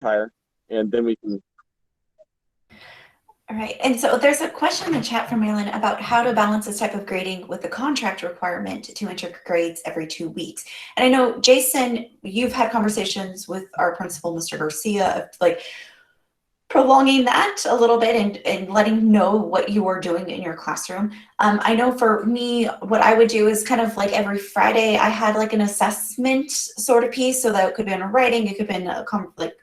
higher, and then we can. All right. And so there's a question in the chat from Marilyn about how to balance this type of grading with the contract requirement to enter grades every 2 weeks. And I know, Jason, you've had conversations with our principal, Mr. Garcia, of like prolonging that a little bit and letting know what you are doing in your classroom. I know for me, what I would do is kind of like every Friday, I had like an assessment sort of piece. So that could be in a writing, it could be in a like,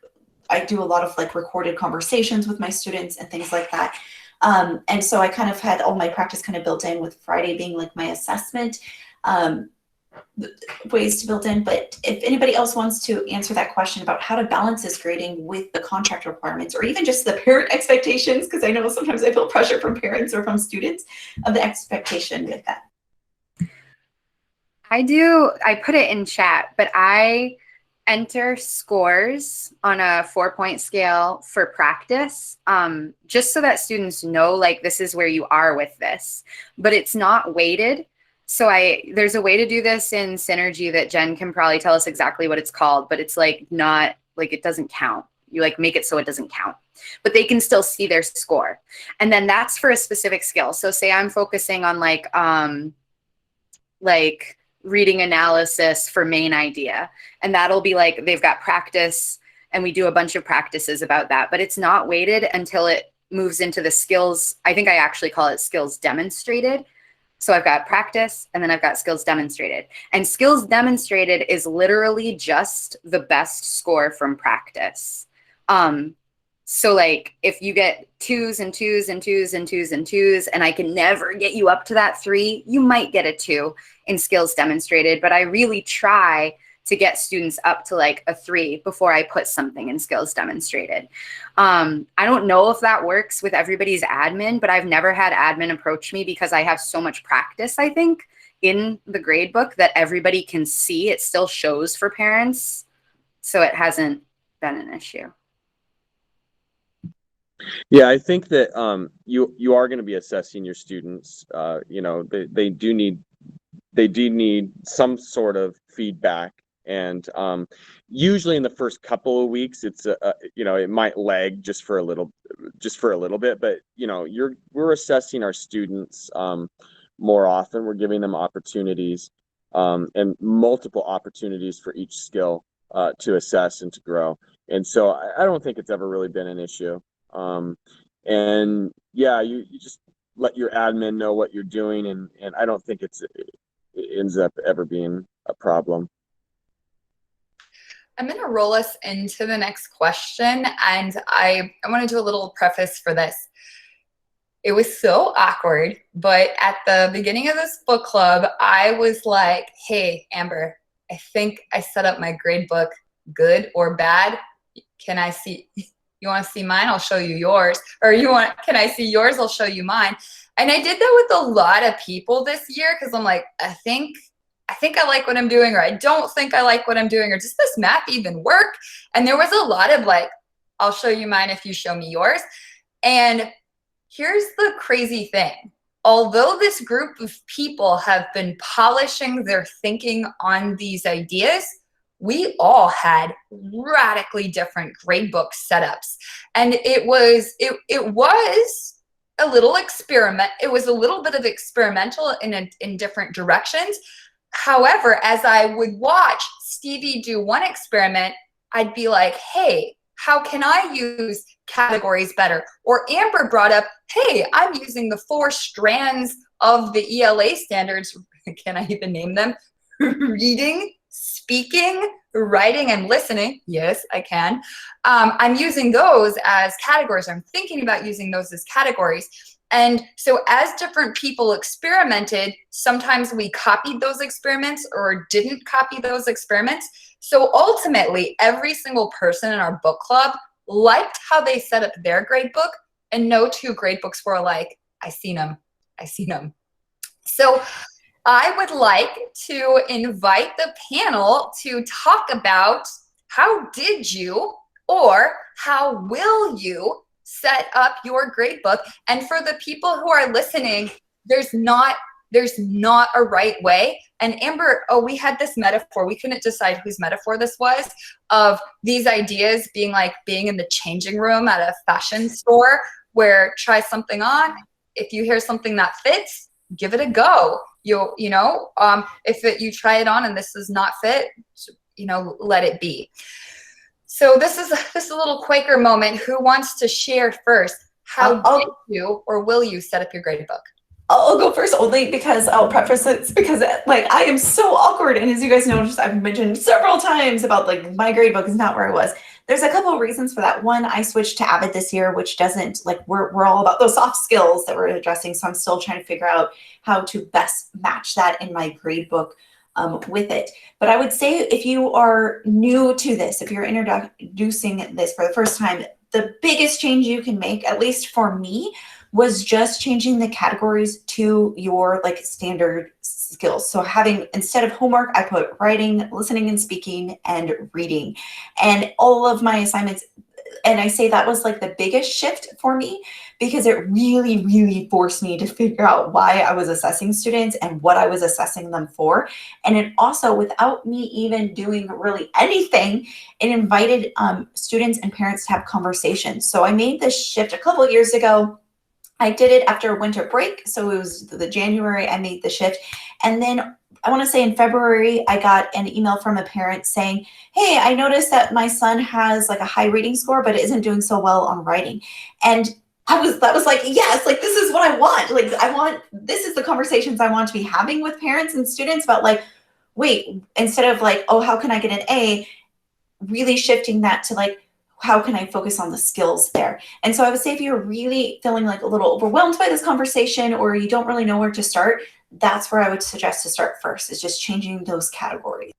I do a lot of like recorded conversations with my students and things like that. And so I kind of had all my practice kind of built in, with Friday being like my assessment ways to build in. But if anybody else wants to answer that question about how to balance this grading with the contract requirements, or even just the parent expectations, because I know sometimes I feel pressure from parents or from students of the expectation with that. I put it in chat, but I enter scores on a 4-point scale for practice, just so that students know, like, this is where you are with this, but it's not weighted. So there's a way to do this in Synergy that Jen can probably tell us exactly what it's called, but it's like not, like, it doesn't count. You like make it so it doesn't count, but they can still see their score. And then that's for a specific skill. So say I'm focusing on like reading analysis for main idea, and that'll be like, they've got practice, and we do a bunch of practices about that, but it's not weighted until it moves into the skills. I think I actually call it skills demonstrated. So I've got practice, and then I've got skills demonstrated, and skills demonstrated is literally just the best score from practice. So like if you get 2s and 2s and 2s and 2s and 2s, and I can never get you up to that 3, you might get a 2 in skills demonstrated, but I really try to get students up to like a 3 before I put something in skills demonstrated. I don't know if that works with everybody's admin, but I've never had admin approach me because I have so much practice, I think, in the grade book that everybody can see. It still shows for parents, so it hasn't been an issue. Yeah, I think that you are going to be assessing your students. You know, they do need some sort of feedback, and usually in the first couple of weeks, it's you know, it might lag just for a little bit, but you know, we're assessing our students more often. We're giving them opportunities, and multiple opportunities for each skill to assess and to grow. And so I don't think it's ever really been an issue. And yeah, you just let your admin know what you're doing, and I don't think it ends up ever being a problem. I'm going to roll us into the next question, and I want to do a little preface for this. It was so awkward, but at the beginning of this book club, I was like, hey, Amber, I think I set up my grade book good or bad. Can I see, you want to see mine? I'll show you yours. Or can I see yours? I'll show you mine. And I did that with a lot of people this year, because I'm like, I think I like what I'm doing, or I don't think I like what I'm doing, or does this map even work? And there was a lot of like, I'll show you mine if you show me yours. And here's the crazy thing. Although this group of people have been polishing their thinking on these ideas, we all had radically different gradebook setups. And it was a little experiment. It was a little bit of experimental in different directions. However, as I would watch Stevie do one experiment, I'd be like, hey, how can I use categories better? Or Amber brought up, hey, I'm using the 4 strands of the ELA standards. Can I even name them? Reading, speaking, writing, and listening. Yes, I can. I'm using those as categories. I'm thinking about using those as categories. And so as different people experimented, sometimes we copied those experiments or didn't copy those experiments. So ultimately, every single person in our book club liked how they set up their grade book, and no 2 grade books were alike. I seen them. So I would like to invite the panel to talk about how did you or how will you set up your grade book. And for the people who are listening, there's not There's not a right way. And Amber, we had this metaphor. We couldn't decide whose metaphor this was, of these ideas being like being in the changing room at a fashion store where try something on. If you hear something that fits, give it a go. You if you try it on and this does not fit, let it be. So this is a little Quaker moment. Who wants to share first? How did you or will you set up your gradebook? I'll go first only because I'll preface it because I am so awkward. And as you guys know, I've mentioned several times about my gradebook is not where I was. There's a couple of reasons for that. One, I switched to Avid this year, which doesn't we're all about those soft skills that we're addressing. So I'm still trying to figure out how to best match that in my gradebook with it. But I would say if you are new to this, if you're introducing this for the first time, the biggest change you can make, at least for me, was just changing the categories to your standard skills. So instead of homework, I put writing, listening and speaking, and reading. And all of my assignments, and I say that was the biggest shift for me because it really, really forced me to figure out why I was assessing students and what I was assessing them for. And it also, without me even doing really anything, it invited students and parents to have conversations. So I made this shift a couple of years ago. I did it after winter break. So it was the January I made the shift. And then I want to say in February, I got an email from a parent saying, hey, I noticed that my son has a high reading score, but isn't doing so well on writing. And that was yes, this is what I want. This is the conversations I want to be having with parents and students about wait, instead of oh, how can I get an A, really shifting that to how can I focus on the skills there? And so I would say if you're really feeling a little overwhelmed by this conversation or you don't really know where to start, that's where I would suggest to start first, is just changing those categories.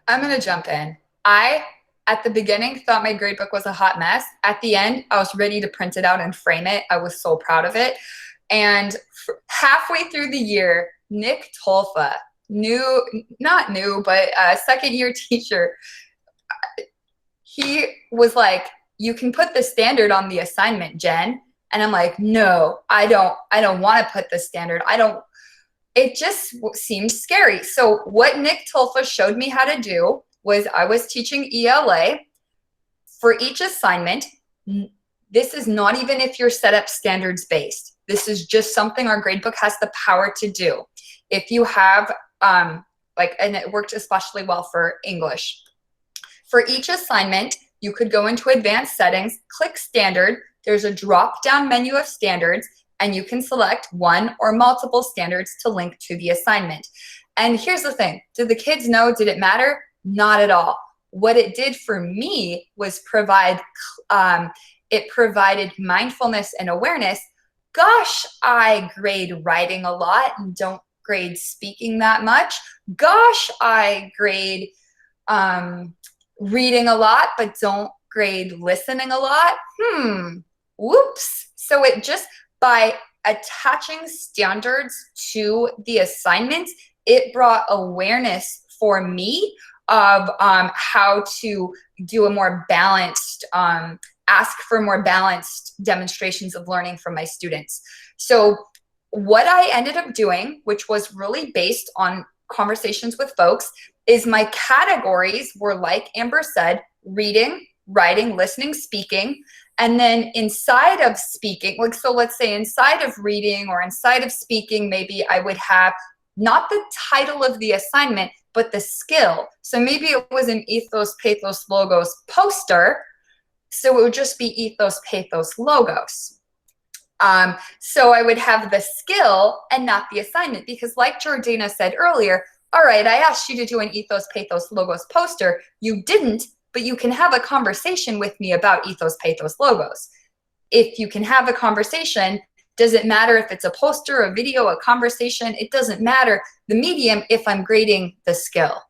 I'm going to jump in. At the beginning, thought my gradebook was a hot mess. At the end, I was ready to print it out and frame it. I was so proud of it. And halfway through the year, Nick Tolfa, not new, but a second-year teacher, he was like, you can put the standard on the assignment, Jen. And I'm like, no, I don't want to put the standard. It just seemed scary. So what Nick Tolfa showed me how to do was I was teaching ELA. For each assignment, this is not even if you're set up standards-based. This is just something our gradebook has the power to do. If you have, and it worked especially well for English. For each assignment, you could go into advanced settings, click standard. There's a drop-down menu of standards, and you can select one or multiple standards to link to the assignment. And here's the thing. Did the kids know? Did it matter? Not at all. What it did for me was it provided mindfulness and awareness. Gosh, I grade writing a lot and don't grade speaking that much. Gosh, I grade reading a lot, but don't grade listening a lot. Whoops. So it just, by attaching standards to the assignments, it brought awareness for me of how to do a more balanced, ask for more balanced demonstrations of learning from my students. So what I ended up doing, which was really based on conversations with folks, is my categories were, like Amber said, reading, writing, listening, speaking. And then inside of speaking, so let's say inside of reading or inside of speaking, maybe I would have not the title of the assignment, but the skill. So maybe it was an ethos, pathos, logos poster. So it would just be ethos, pathos, logos. So I would have the skill and not the assignment, because like Jordana said earlier, all right, I asked you to do an ethos, pathos, logos poster. You didn't, but you can have a conversation with me about ethos, pathos, logos. If you can have a conversation, does it matter if it's a poster, a video, a conversation? It doesn't matter the medium if I'm grading the skill.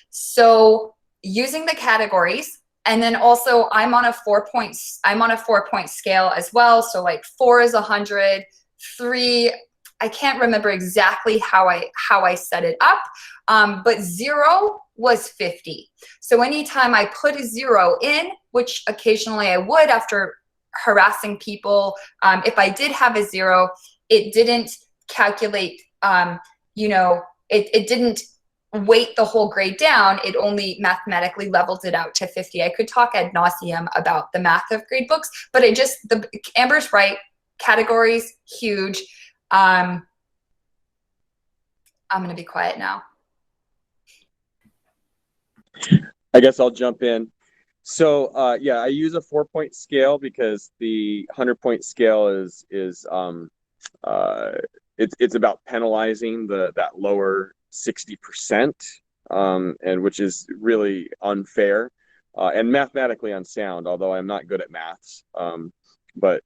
So using the categories, and then also I'm on a 4-point scale as well. So like 4 is 100, 3, I can't remember exactly how I set it up, but 0 was 50. So anytime I put a 0 in, which occasionally I would after harassing people. If I did have a 0, it didn't calculate, it didn't weight the whole grade down. It only mathematically leveled it out to 50. I could talk ad nauseum about the math of grade books, but Amber's right. Categories, huge. I'm going to be quiet now. I guess I'll jump in. So yeah, I use a 4-point scale because the 100-point scale is it's about penalizing that lower 60%, and which is really unfair and mathematically unsound. Although I'm not good at maths, but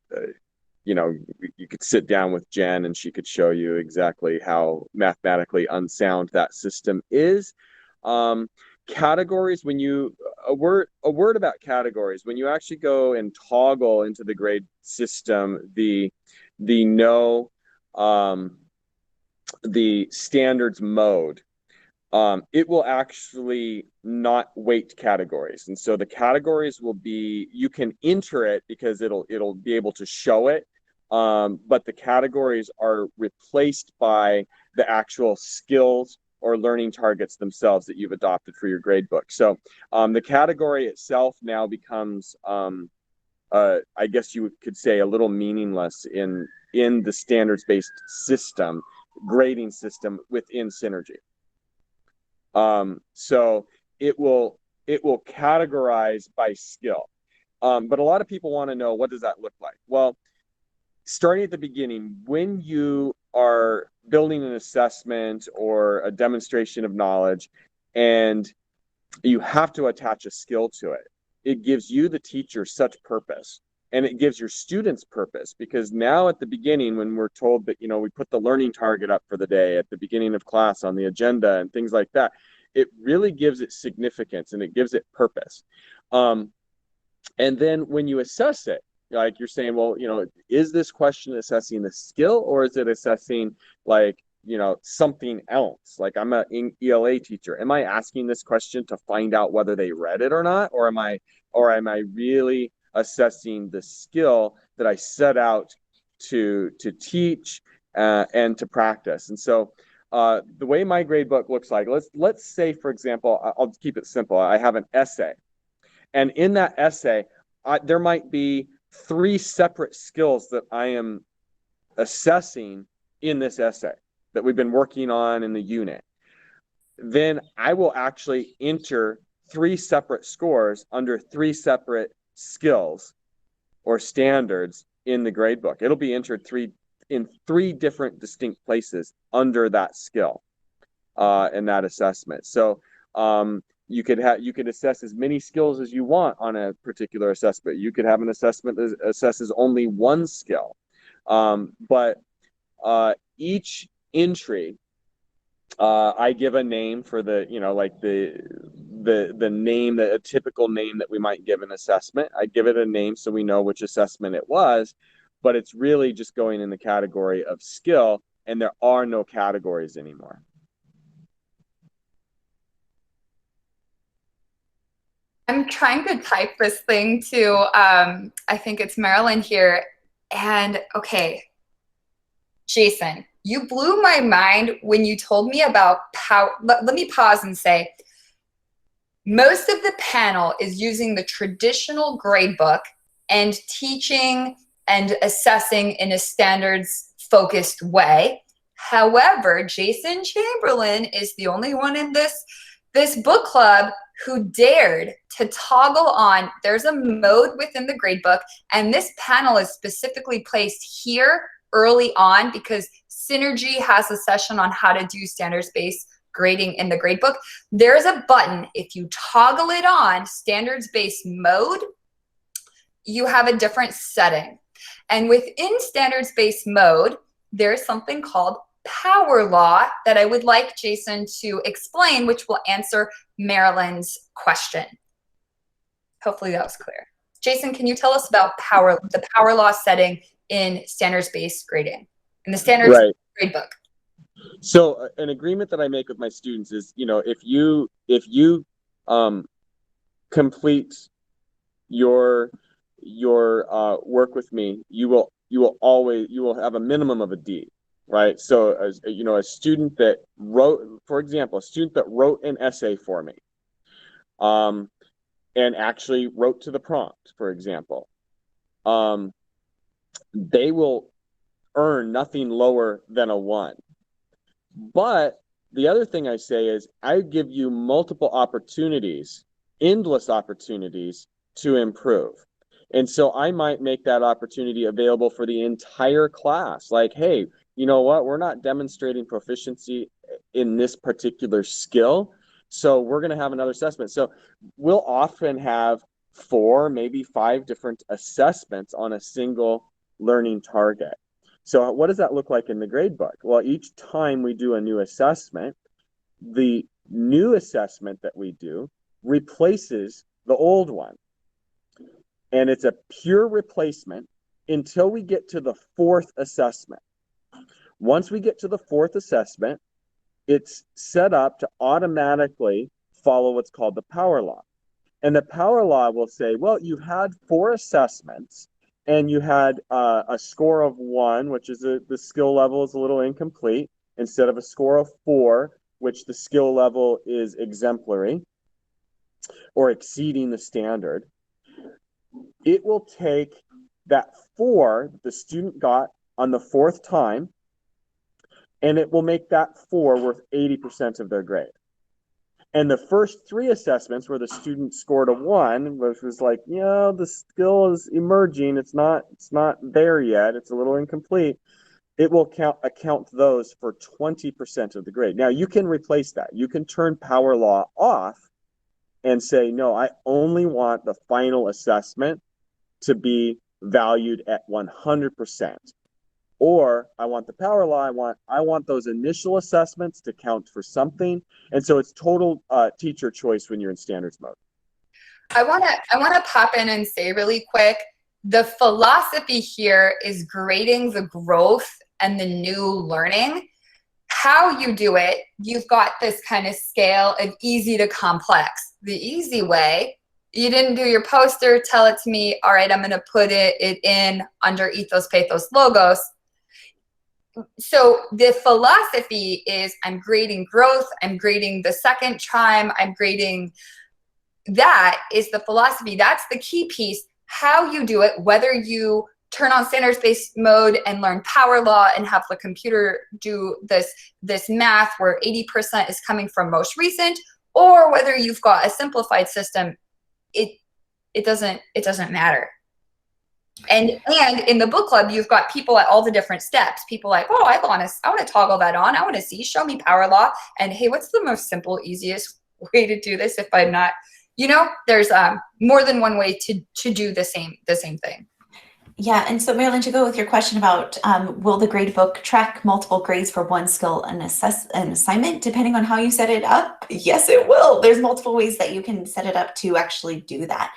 you could sit down with Jen and she could show you exactly how mathematically unsound that system is. Categories, a word about categories, when you actually go and toggle into the grade system the standards mode, it will actually not weight categories. And so the categories will be, you can enter it because it'll be able to show it. But the categories are replaced by the actual skills or learning targets themselves that you've adopted for your grade book. So the category itself now becomes, I guess you could say, a little meaningless in the standards-based system, grading system within Synergy. So it will categorize by skill. But a lot of people want to know, what does that look like? Well, starting at the beginning, when you are building an assessment or a demonstration of knowledge and you have to attach a skill to it, it gives you, the teacher, such purpose. And it gives your students purpose, because now at the beginning, when we're told that, we put the learning target up for the day at the beginning of class on the agenda and things like that, it really gives it significance and it gives it purpose. And then when you assess it, like you're saying, well, is this question assessing the skill, or is it assessing something else? Like, I'm an ELA teacher. Am I asking this question to find out whether they read it or not? Or am I really assessing the skill that I set out to teach and to practice? And so the way my grade book looks like, let's say, for example, I'll keep it simple. I have an essay. And in that essay, there might be 3 separate skills that I am assessing in this essay that we've been working on in the unit. Then I will actually enter 3 separate scores under 3 separate skills or standards in the gradebook. It'll be entered in 3 different distinct places under that skill in that assessment. So you could assess as many skills as you want on a particular assessment. You could have an assessment that assesses only 1 skill. But each entry, I give a name for the name, a typical name that we might give an assessment. I give it a name so we know which assessment it was, but it's really just going in the category of skill, and there are no categories anymore. I'm trying to type this thing to, I think it's Marilyn here. And okay, Jason, you blew my mind when you told me about let me pause and say, most of the panel is using the traditional gradebook and teaching and assessing in a standards focused way. However, Jason Chamberlain is the only one in this book club who dared to toggle on, there's a mode within the gradebook, and this panel is specifically placed here early on because Synergy has a session on how to do standards-based grading in the gradebook. There's a button, if you toggle it on, standards-based mode, you have a different setting. And within standards-based mode, there's something called power law that I would like Jason to explain, which will answer Marilyn's question. Hopefully that was clear. Jason, can you tell us about the power law setting in standards-based grading, in the standards gradebook? So an agreement that I make with my students is, if you complete your work with me, you will have a minimum of a D, right? So as you know, a student that wrote, for example, a student that wrote an essay for me, and actually wrote to the prompt, for example, they will earn nothing lower than a 1. But the other thing I say is I give you multiple opportunities, endless opportunities to improve. And so I might make that opportunity available for the entire class. Like, hey, you know what? We're not demonstrating proficiency in this particular skill. So we're going to have another assessment. So we'll often have 4, maybe 5 different assessments on a single learning target. So what does that look like in the gradebook? Well, each time we do a new assessment, the new assessment that we do replaces the old one. And it's a pure replacement until we get to the 4th assessment. Once we get to the 4th assessment, it's set up to automatically follow what's called the power law. And the power law will say, well, you had 4 assessments and you had a score of 1, which is the skill level is a little incomplete, instead of a score of 4, which the skill level is exemplary or exceeding the standard. It will take that 4 the student got on the 4th time, and it will make that 4 worth 80% of their grade. And the first 3 assessments where the student scored a 1, which was like, yeah, the skill is emerging. It's not there yet. It's a little incomplete. It will account those for 20% of the grade. Now you can replace that. You can turn power law off and say, no, I only want the final assessment to be valued at 100%. Or I want the power law. I want those initial assessments to count for something. And so it's total teacher choice when you're in standards mode. I wanna pop in and say really quick, the philosophy here is grading the growth and the new learning. How you do it, you've got this kind of scale of easy to complex. The easy way, you didn't do your poster, tell it to me, all right, I'm gonna put it in under ethos, pathos, logos. So the philosophy is I'm grading growth, I'm grading the second time, I'm grading. That is the philosophy. That's the key piece. How you do it, whether you turn on standards-based mode and learn power law and have the computer do this math where 80% is coming from most recent, or whether you've got a simplified system, it doesn't matter. And in the book club, you've got people at all the different steps. People like, oh, I want to toggle that on. I want to see, show me power law. And hey, what's the most simple, easiest way to do this if I'm not, there's more than one way to do the same thing. Yeah, and so Marilyn, to go with your question about will the gradebook track multiple grades for one skill and assess an assignment, depending on how you set it up? Yes, it will. There's multiple ways that you can set it up to actually do that.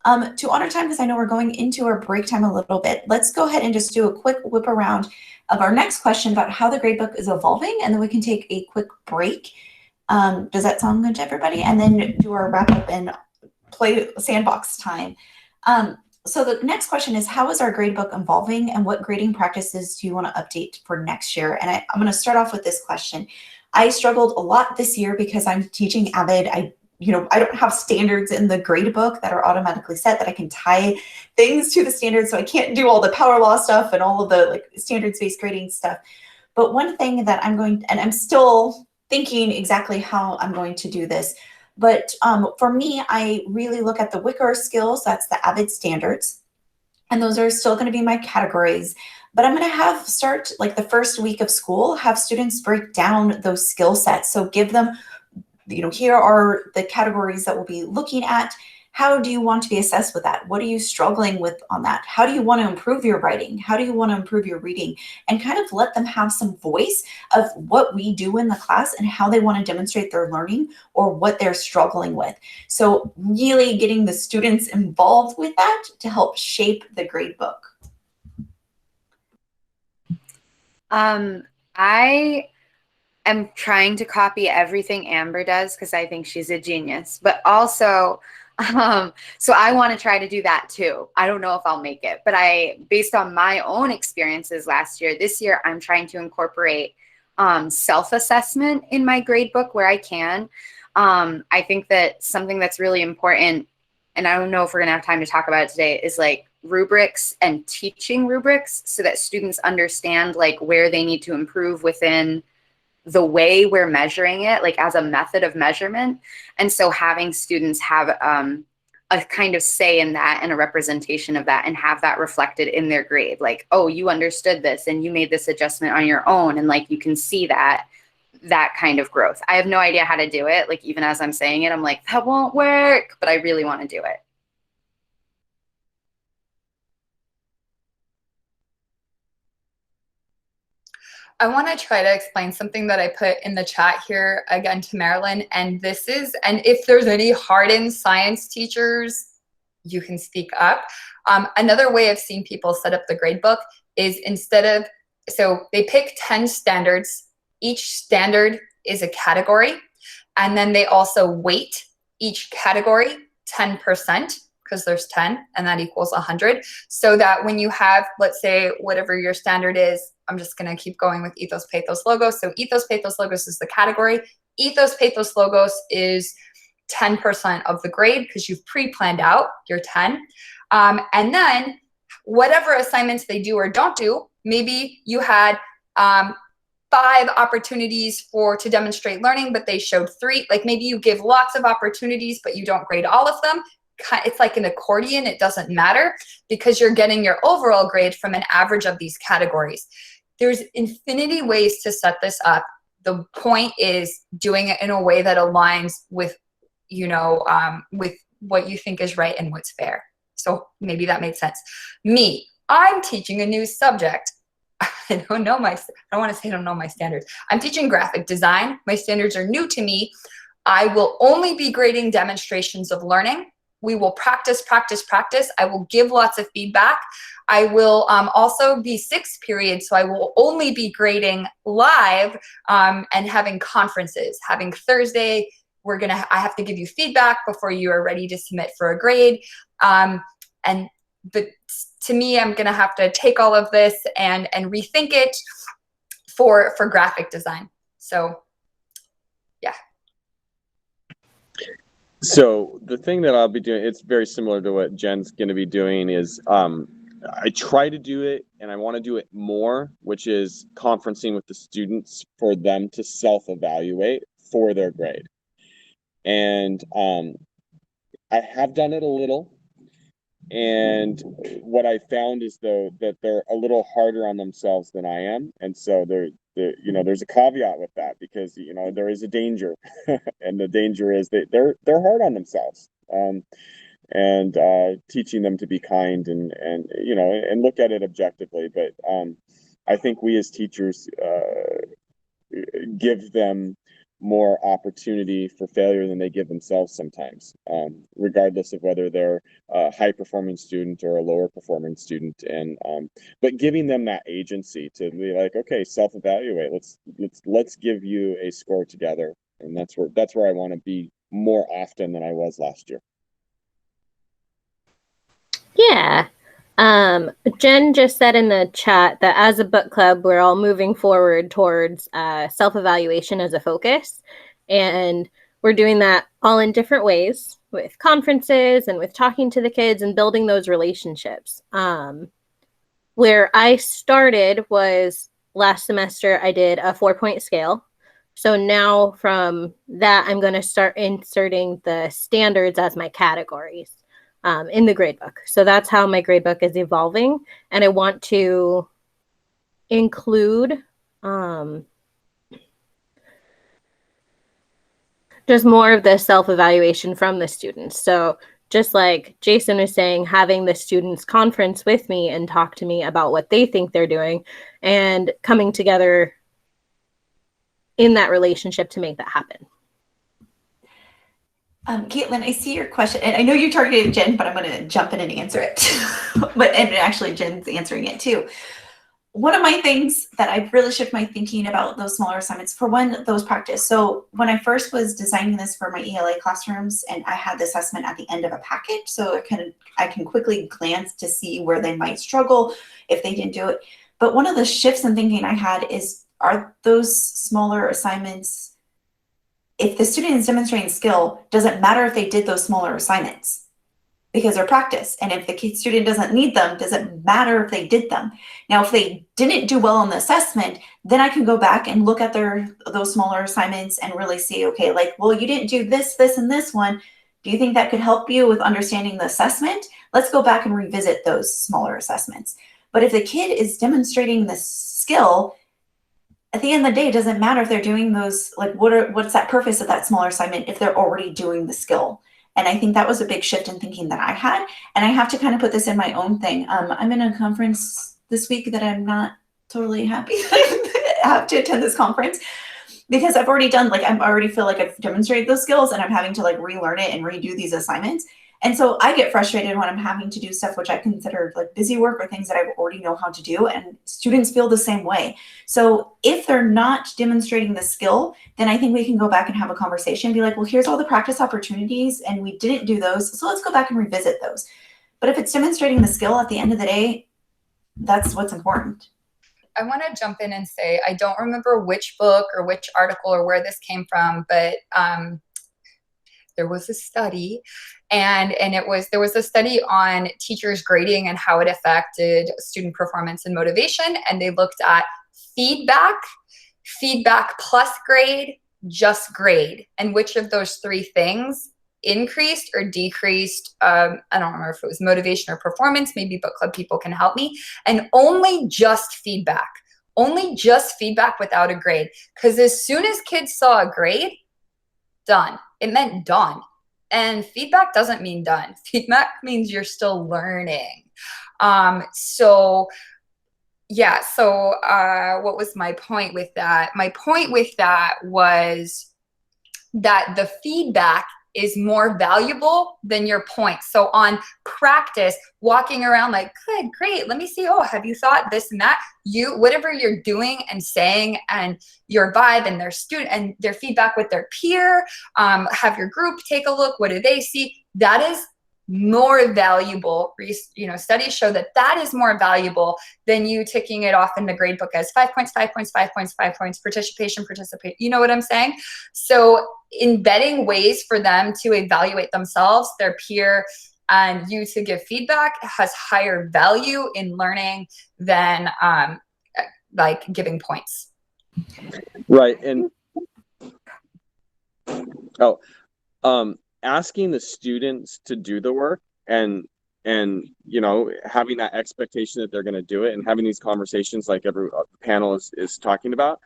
To honor time, because I know we're going into our break time a little bit, let's go ahead and just do a quick whip around of our next question about how the gradebook is evolving, and then we can take a quick break. Does that sound good to everybody? And then do our wrap up and play sandbox time. So the next question is, how is our gradebook evolving, and what grading practices do you want to update for next year? And I'm going to start off with this question. I struggled a lot this year because I'm teaching AVID. I don't have standards in the gradebook that are automatically set that I can tie things to the standards. So I can't do all the power law stuff and all of the standards-based grading stuff. But one thing that I'm still thinking exactly how I'm going to do this. But for me, I really look at the Wicker skills. That's the AVID standards. And those are still going to be my categories. But I'm going to start like the first week of school, have students break down those skill sets. So give them, here are the categories that we'll be looking at. How do you want to be assessed with that? What are you struggling with on that? How do you want to improve your writing? How do you want to improve your reading? And kind of let them have some voice of what we do in the class and how they want to demonstrate their learning or what they're struggling with. So really getting the students involved with that to help shape the gradebook. I am trying to copy everything Amber does because I think she's a genius, but also So I want to try to do that too. I don't know if I'll make it, but based on my own experiences this year, I'm trying to incorporate self-assessment in my grade book where I can. I think that something that's really important, and I don't know if we're gonna have time to talk about it today, is like rubrics and teaching rubrics so that students understand like where they need to improve within the way we're measuring it, like as a method of measurement. And so having students have a kind of say in that and a representation of that and have that reflected in their grade. Like, oh, you understood this and you made this adjustment on your own. And like, you can see that kind of growth. I have no idea how to do it. Like, even as I'm saying it, I'm like, that won't work, but I really want to do it. I want to try to explain something that I put in the chat here again to Marilyn. And this is, and if there's any hardened science teachers, you can speak up. Another way I've seen people set up the gradebook is so they pick 10 standards. Each standard is a category. And then they also weight each category 10%, because there's 10 and that equals 100. So that when you have, let's say, whatever your standard is, I'm just going to keep going with ethos, pathos, logos. So ethos, pathos, logos is the category. Ethos, pathos, logos is 10% of the grade because you've pre-planned out your 10. And then whatever assignments they do or don't do, maybe you had 5 opportunities to demonstrate learning, but they showed 3. Like maybe you give lots of opportunities, but you don't grade all of them. It's like an accordion. It doesn't matter because you're getting your overall grade from an average of these categories. There's infinity ways to set this up. The point is doing it in a way that aligns with, with what you think is right and what's fair. So maybe that made sense. I'm teaching a new subject. I don't want to say I don't know my standards. I'm teaching graphic design. My standards are new to me. I will only be grading demonstrations of learning. We will practice, practice, practice. I will give lots of feedback. I will also be 6 periods, so I will only be grading live and having conferences. Having Thursday, I have to give you feedback before you are ready to submit for a grade. But to me, I'm gonna have to take all of this and rethink it for graphic design. So, yeah. So the thing that I'll be doing, it's very similar to what Jen's going to be doing, is I try to do it, and I want to do it more, which is conferencing with the students for them to self-evaluate for their grade. And I have done it a little, and what I found is though that they're a little harder on themselves than I am, and so there's a caveat with that, because there is a danger, and the danger is that they're hard on themselves, and teaching them to be kind and look at it objectively. But I think we as teachers give them more opportunity for failure than they give themselves sometimes, regardless of whether they're a high performing student or a lower performing student. And but giving them that agency to be like, okay, self-evaluate, let's give you a score together. And that's where I want to be more often than I was last year. Yeah. Jen just said in the chat that as a book club, we're all moving forward towards self-evaluation as a focus. And we're doing that all in different ways, with conferences and with talking to the kids and building those relationships. Where I started was last semester, I did a 4-point scale. So now from that, I'm going to start inserting the standards as my categories in the gradebook. So that's how my gradebook is evolving. And I want to include just more of the self-evaluation from the students. So just like Jason was saying, having the students conference with me and talk to me about what they think they're doing and coming together in that relationship to make that happen. Caitlin, I see your question, and I know you targeted Jen, but I'm going to jump in and answer it. And actually, Jen's answering it too. one of my things that I've really shifted my thinking about those smaller assignments, for one, those practice. So when I first was designing this for my ELA classrooms, and I had the assessment at the end of a package, so I can quickly glance to see where they might struggle if they didn't do it. But one of the shifts in thinking I had is, are those smaller assignments, if the student is demonstrating skill, does it matter if they did those smaller assignments? Because they're practice. And if the student doesn't need them, does it matter if they did them? Now, if they didn't do well on the assessment, then I can go back and look at those smaller assignments and really see, okay, like, well, you didn't do this, this, and this one. Do you think that could help you with understanding the assessment? Let's go back and revisit those smaller assessments. But if the kid is demonstrating the skill, at the end of the day, it doesn't matter if they're doing those, like, what's that purpose of that smaller assignment if they're already doing the skill? And I think that was a big shift in thinking that I had. And I have to kind of put this in my own thing. I'm in a conference this week that I'm not totally happy I have to attend this conference, because I've already done, like, I already feel like I've demonstrated those skills, and I'm having to like relearn it and redo these assignments. And so I get frustrated when I'm having to do stuff which I consider like busy work or things that I already know how to do, and students feel the same way. So if they're not demonstrating the skill, then I think we can go back and have a conversation and be like, well, here's all the practice opportunities and we didn't do those, so let's go back and revisit those. But if it's demonstrating the skill, at the end of the day, that's what's important. I want to jump in and say, I don't remember which book or which article or where this came from, but there was a study, and there was a study on teachers grading and how it affected student performance and motivation. And they looked at feedback plus grade, just grade, and which of those three things increased or decreased. I don't remember if it was motivation or performance. Maybe book club people can help me. And only just feedback without a grade. Because as soon as kids saw a grade, done. It meant done. And feedback doesn't mean done. Feedback means you're still learning. So what was my point with that? My point with that was that the feedback is more valuable than your points. So on practice, walking around like, good, great, let me see, oh, have you thought this and that? Whatever you're doing and saying, and your vibe and their feedback with their peer, have your group take a look, what do they see? That is more valuable. Studies show that is more valuable than you ticking it off in the grade book as 5 points, 5 points, 5 points, 5 points, participation. You know what I'm saying? So embedding ways for them to evaluate themselves, their peer, and you to give feedback has higher value in learning than like giving points. Right. And asking the students to do the work and having that expectation that they're going to do it, and having these conversations like every panel is talking about,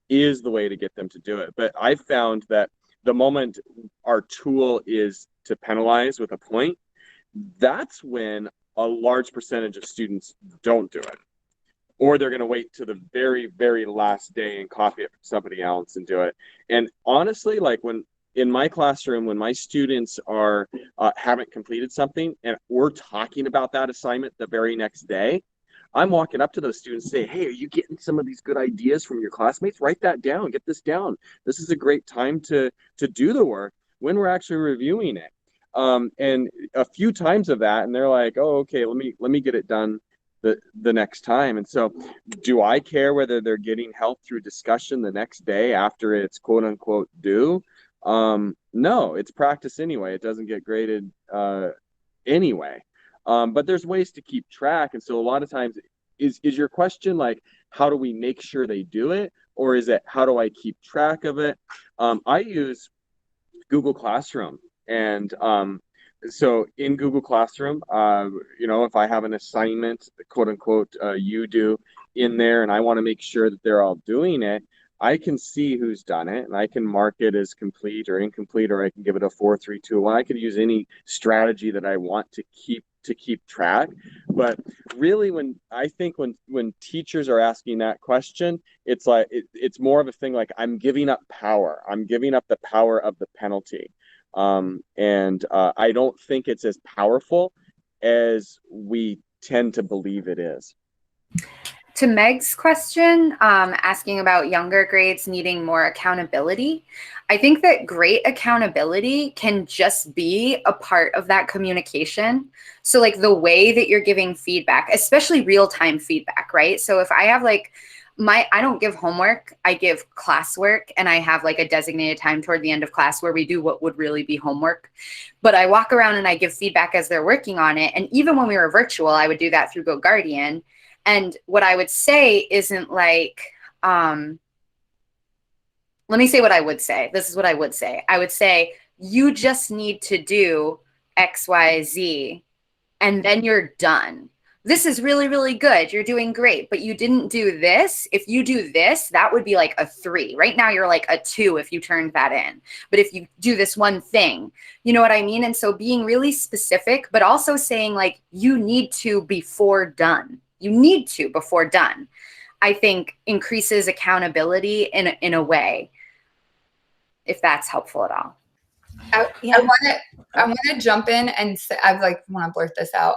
is the way to get them to do it. But I found that the moment our tool is to penalize with a point, that's when a large percentage of students don't do it, or they're going to wait to the very, very last day and copy it from somebody else and do it. And honestly, like in my classroom, when my students haven't completed something and we're talking about that assignment the very next day, I'm walking up to those students and say, hey, are you getting some of these good ideas from your classmates? Write that down, get this down. This is a great time to do the work when we're actually reviewing it. And a few times of that, and they're like, oh, okay, let me get it done the next time. And so do I care whether they're getting help through discussion the next day after it's quote unquote due? No, it's practice anyway. It doesn't get graded anyway. But there's ways to keep track. And so a lot of times, is your question like, how do we make sure they do it? Or is it, how do I keep track of it? I use Google Classroom. And so in Google Classroom, if I have an assignment, quote unquote, you do in there, and I want to make sure that they're all doing it, I can see who's done it, and I can mark it as complete or incomplete, or I can give it a 4, 3, 2, 1. I could use any strategy that I want to keep track. But really, when teachers are asking that question, it's like it's more of a thing like, I'm giving up power. I'm giving up the power of the penalty. And I don't think it's as powerful as we tend to believe it is. To Meg's question, asking about younger grades needing more accountability, I think that great accountability can just be a part of that communication. So like the way that you're giving feedback, especially real-time feedback, right? So if I have like I don't give homework, I give classwork, and I have like a designated time toward the end of class where we do what would really be homework. But I walk around and I give feedback as they're working on it. And even when we were virtual, I would do that through GoGuardian. And what I would say isn't like, let me say what I would say. This is what I would say. I would say, you just need to do X, Y, Z, and then you're done. This is really, really good. You're doing great, but you didn't do this. If you do this, that would be like a 3. Right now, you're like a 2 if you turned that in. But if you do this one thing, you know what I mean? And so being really specific, but also saying like, you need to before done. You need to before done, I think increases accountability in a way, if that's helpful at all. I want to jump in and say, I want to blurt this out.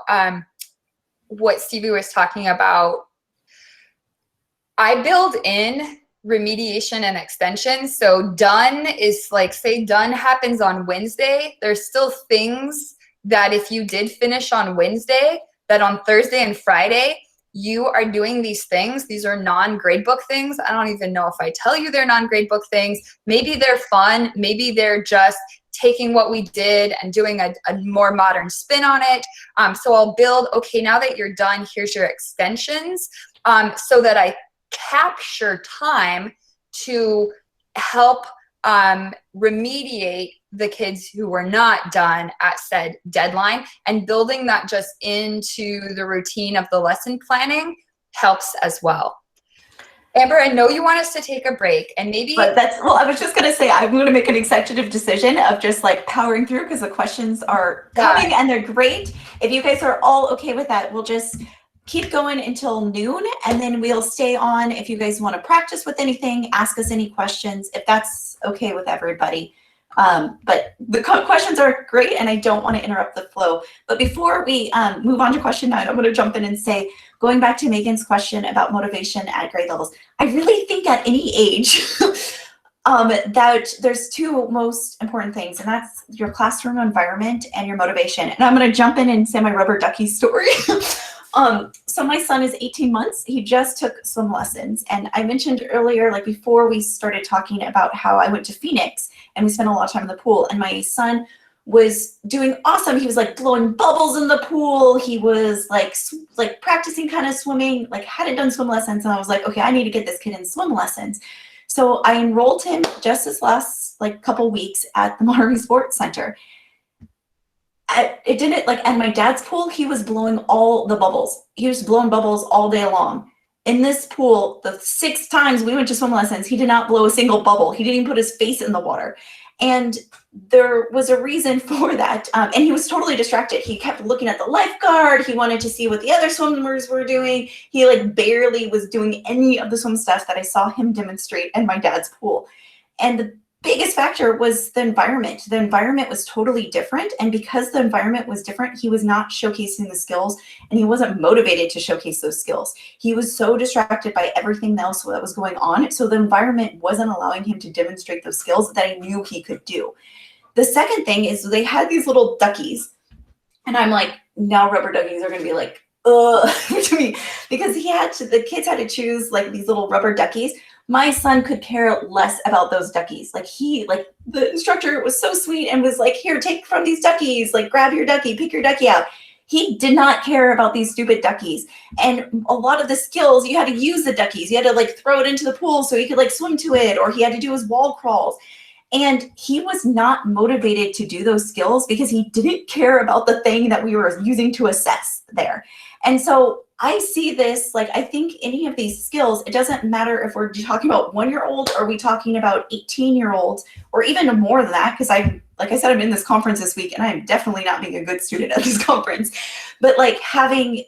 What Stevie was talking about, I build in remediation and extension. So done is like, say done happens on Wednesday. There's still things that if you did finish on Wednesday, that on Thursday and Friday, you are doing these things. These are non-gradebook things. I don't even know if I tell you they're non-gradebook things. Maybe they're fun. Maybe they're just taking what we did and doing a more modern spin on it. So I'll build, okay, now that you're done, here's your extensions, so that I capture time to help remediate the kids who were not done at said deadline, and building that just into the routine of the lesson planning helps as well. Amber, I know you want us to take a break, and maybe. But I was just going to say, I'm going to make an executive decision of just like powering through because the questions are coming and they're great. If you guys are all okay with that, we'll just keep going until noon, and then we'll stay on if you guys want to practice with anything, ask us any questions, if that's okay with everybody. But the questions are great, and I don't want to interrupt the flow. But before we move on to question 9, I'm going to jump in and say, going back to Megan's question about motivation at grade levels, I really think at any age that there's 2 most important things, and that's your classroom environment and your motivation. And I'm going to jump in and say my rubber ducky story. So my son is 18 months. He just took swim lessons. And I mentioned earlier, like before we started talking about how I went to Phoenix and we spent a lot of time in the pool, and my son was doing awesome. He was like blowing bubbles in the pool. He was like practicing kind of swimming, like hadn't done swim lessons. And I was like, okay, I need to get this kid in swim lessons. So I enrolled him just this last couple weeks at the Monterey Sports Center. It didn't and my dad's pool, he was blowing all the bubbles. He was blowing bubbles all day long. In this pool, the 6 times we went to swim lessons, he did not blow a single bubble. He didn't even put his face in the water. And there was a reason for that. And he was totally distracted. He kept looking at the lifeguard. He wanted to see what the other swimmers were doing. He barely was doing any of the swim stuff that I saw him demonstrate in my dad's pool. And the biggest factor was the environment. The environment was totally different. And because the environment was different, he was not showcasing the skills, and he wasn't motivated to showcase those skills. He was so distracted by everything else that was going on. So the environment wasn't allowing him to demonstrate those skills that I knew he could do. The second thing is they had these little duckies, and I'm like, now rubber duckies are going to be like, ugh, to me, because the kids had to choose these little rubber duckies. My son could care less about those duckies. The instructor was so sweet and was like, here, take from these duckies, grab your ducky, pick your ducky out. He did not care about these stupid duckies. And a lot of the skills, you had to use the duckies. You had to throw it into the pool so he could swim to it, or he had to do his wall crawls. And he was not motivated to do those skills because he didn't care about the thing that we were using to assess there. And so I see this, I think any of these skills, it doesn't matter if we're talking about 1-year-old, or are we talking about 18-year-olds, or even more than that, because like I said, I'm in this conference this week, and I'm definitely not being a good student at this conference. But having,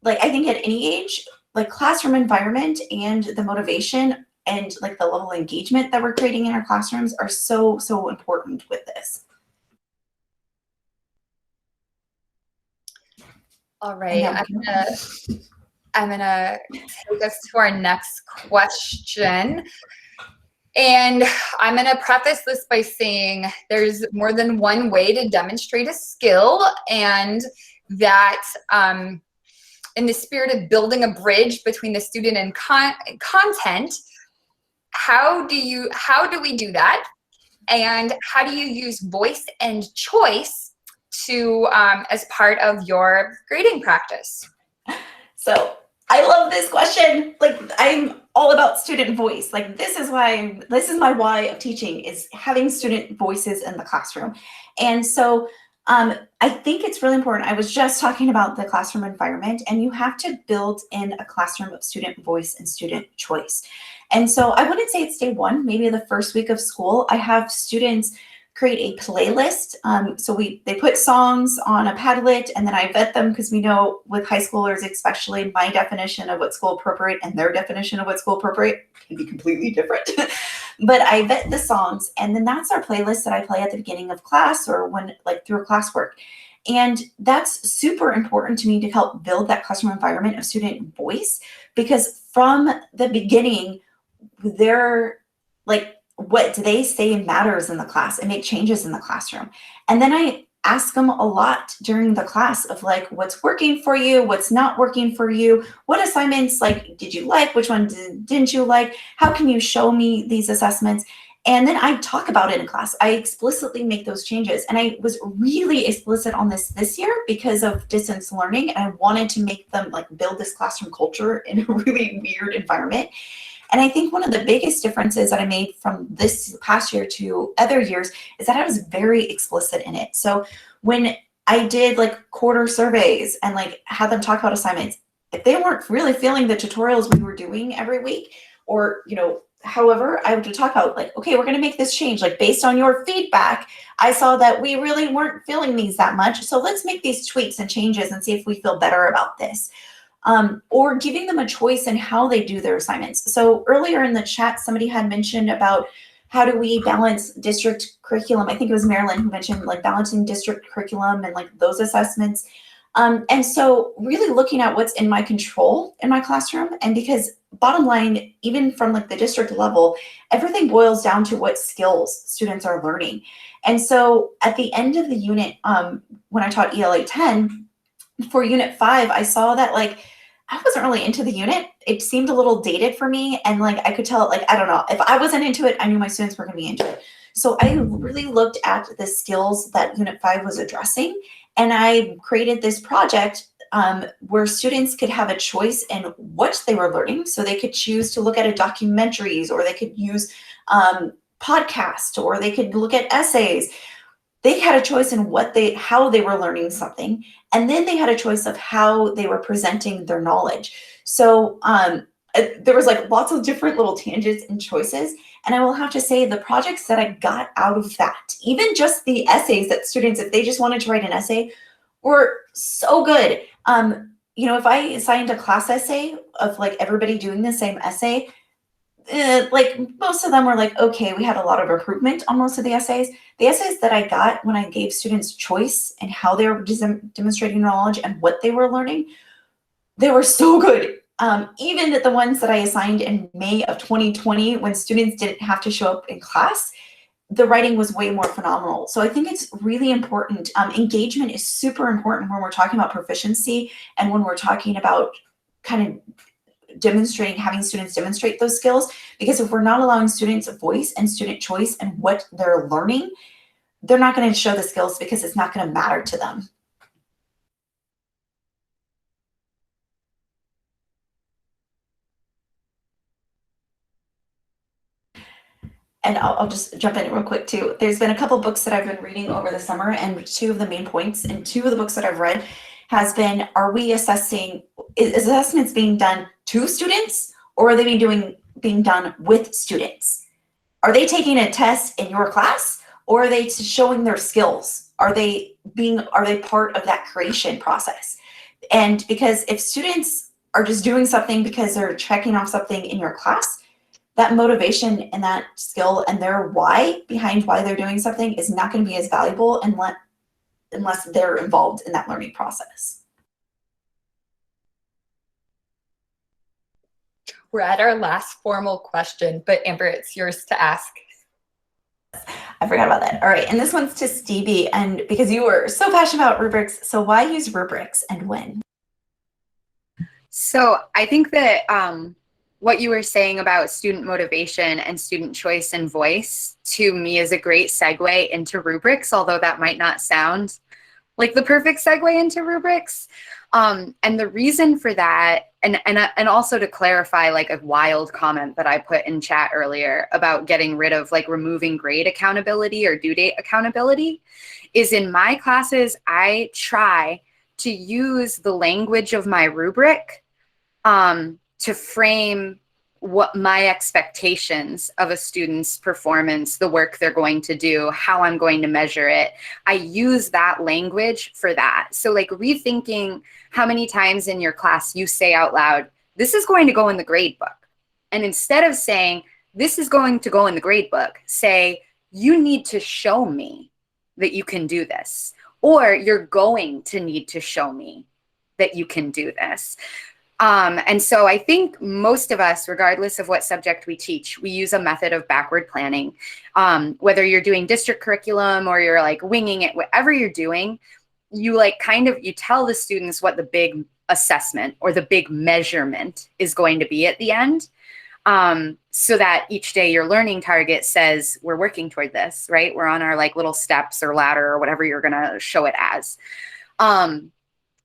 I think at any age, classroom environment and the motivation and the level of engagement that we're creating in our classrooms are so, so important with this. All right, I'm gonna take us to our next question. And I'm going to preface this by saying there's more than one way to demonstrate a skill, and that in the spirit of building a bridge between the student and content, how do we do that? And how do you use voice and choice to as part of your grading practice? So I love this question. Like, I'm all about student voice. Like, this is my why of teaching, is having student voices in the classroom. And so I think it's really important. I was just talking about the classroom environment, and you have to build in a classroom of student voice and student choice. And so I wouldn't say it's day one, maybe the first week of school, I have students create a playlist. So they put songs on a Padlet, and then I vet them, because we know with high schoolers, especially, my definition of what's school appropriate and their definition of what's school appropriate can be completely different. But I vet the songs, and then that's our playlist that I play at the beginning of class, or when, like, through classwork. And that's super important to me to help build that classroom environment of student voice, because from the beginning, they're like, what do they say matters in the class, and make changes in the classroom. And then I ask them a lot during the class of, like, what's working for you, what's not working for you, what assignments, like, did you like, which one didn't you like, how can you show me these assessments? And then I talk about it in class. I explicitly make those changes. And I was really explicit on this year because of distance learning, and I wanted to make them, like, build this classroom culture in a really weird environment. And I think one of the biggest differences that I made from this past year to other years is that I was very explicit in it. So when I did, like, quarter surveys and, like, had them talk about assignments, if they weren't really feeling the tutorials we were doing every week, or, however, I would talk about, like, okay, we're going to make this change. Like, based on your feedback, I saw that we really weren't feeling these that much. So let's make these tweaks and changes and see if we feel better about this. Or giving them a choice in how they do their assignments. So earlier in the chat, somebody had mentioned about how do we balance district curriculum. I think it was Marilyn who mentioned, like, balancing district curriculum and, like, those assessments. And so really looking at what's in my control in my classroom. And because bottom line, even from, like, the district level, everything boils down to what skills students are learning. And so at the end of the unit, when I taught ELA 10, for unit 5, I saw that, like, I wasn't really into the unit. It seemed a little dated for me. And, like, I could tell, like, I don't know, if I wasn't into it, I knew my students were going to be into it. So I really looked at the skills that unit 5 was addressing. And I created this project where students could have a choice in what they were learning. So they could choose to look at documentaries, or they could use podcasts, or they could look at essays. They had a choice in how they were learning something, and then they had a choice of how they were presenting their knowledge. So there was, like, lots of different little tangents and choices. And I will have to say, the projects that I got out of that, even just the essays that students, if they just wanted to write an essay, were so good. If I assigned a class essay of, like, everybody doing the same essay, like, most of them were like, okay, we had a lot of improvement on most of the essays. The essays that I got when I gave students choice and how they were demonstrating knowledge and what they were learning, they were so good. Even the ones that I assigned in May of 2020, when students didn't have to show up in class, the writing was way more phenomenal. So I think it's really important. Engagement is super important when we're talking about proficiency, and when we're talking about kind of having students demonstrate those skills, because if we're not allowing students a voice and student choice and what they're learning, they're not going to show the skills, because it's not going to matter to them. And I'll just jump in real quick too. There's been a couple books that I've been reading over the summer, and two of the main points in two of the books that I've read has been, are we assessing, is assessments being done to students, or are they being done with students? Are they taking a test in your class, or are they showing their skills? Are they part of that creation process? And because if students are just doing something because they're checking off something in your class, that motivation and that skill and their why behind why they're doing something is not going to be as valuable unless they're involved in that learning process. We're at our last formal question, but Amber, it's yours to ask. I forgot about that. All right, and this one's to Stevie, and because you were so passionate about rubrics, so why use rubrics and when? So I think that what you were saying about student motivation and student choice and voice to me is a great segue into rubrics, although that might not sound like the perfect segue into rubrics. And the reason for that, and also to clarify like a wild comment that I put in chat earlier about getting rid of like removing grade accountability or due date accountability, is in my classes, I try to use the language of my rubric to frame what my expectations of a student's performance, the work they're going to do, how I'm going to measure it. I use that language for that. So like rethinking how many times in your class you say out loud, this is going to go in the grade book. And instead of saying, this is going to go in the grade book, say, you need to show me that you can do this, or you're going to need to show me that you can do this. And so I think most of us, regardless of what subject we teach, we use a method of backward planning. Whether you're doing district curriculum or you're like winging it, whatever you're doing, you like you tell the students what the big assessment or the big measurement is going to be at the end. So that each day your learning target says, we're working toward this, right? We're on our like little steps or ladder or whatever you're going to show it as.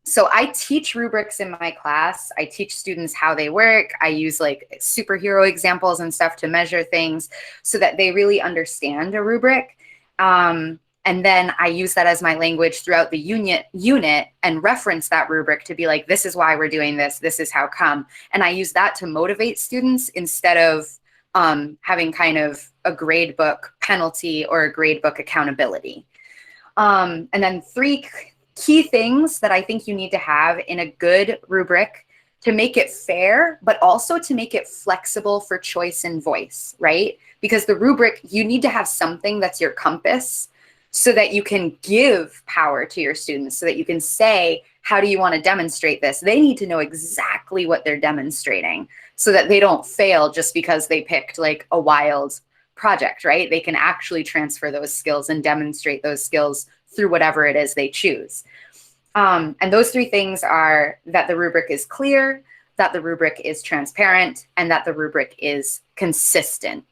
So I teach rubrics in my class. I teach students how they work. I use like superhero examples and stuff to measure things so that they really understand a rubric. And then I use that as my language throughout the unit and reference that rubric to be like, this is why we're doing this. This is how come. And I use that to motivate students instead of having kind of a grade book penalty or a grade book accountability. And then 3 key things that I think you need to have in a good rubric to make it fair, but also to make it flexible for choice and voice, right? Because the rubric, you need to have something that's your compass so that you can give power to your students, so that you can say, how do you want to demonstrate this? They need to know exactly what they're demonstrating so that they don't fail just because they picked like a wild project, right? They can actually transfer those skills and demonstrate those skills through whatever it is they choose. And those 3 things are that the rubric is clear, that the rubric is transparent, and that the rubric is consistent.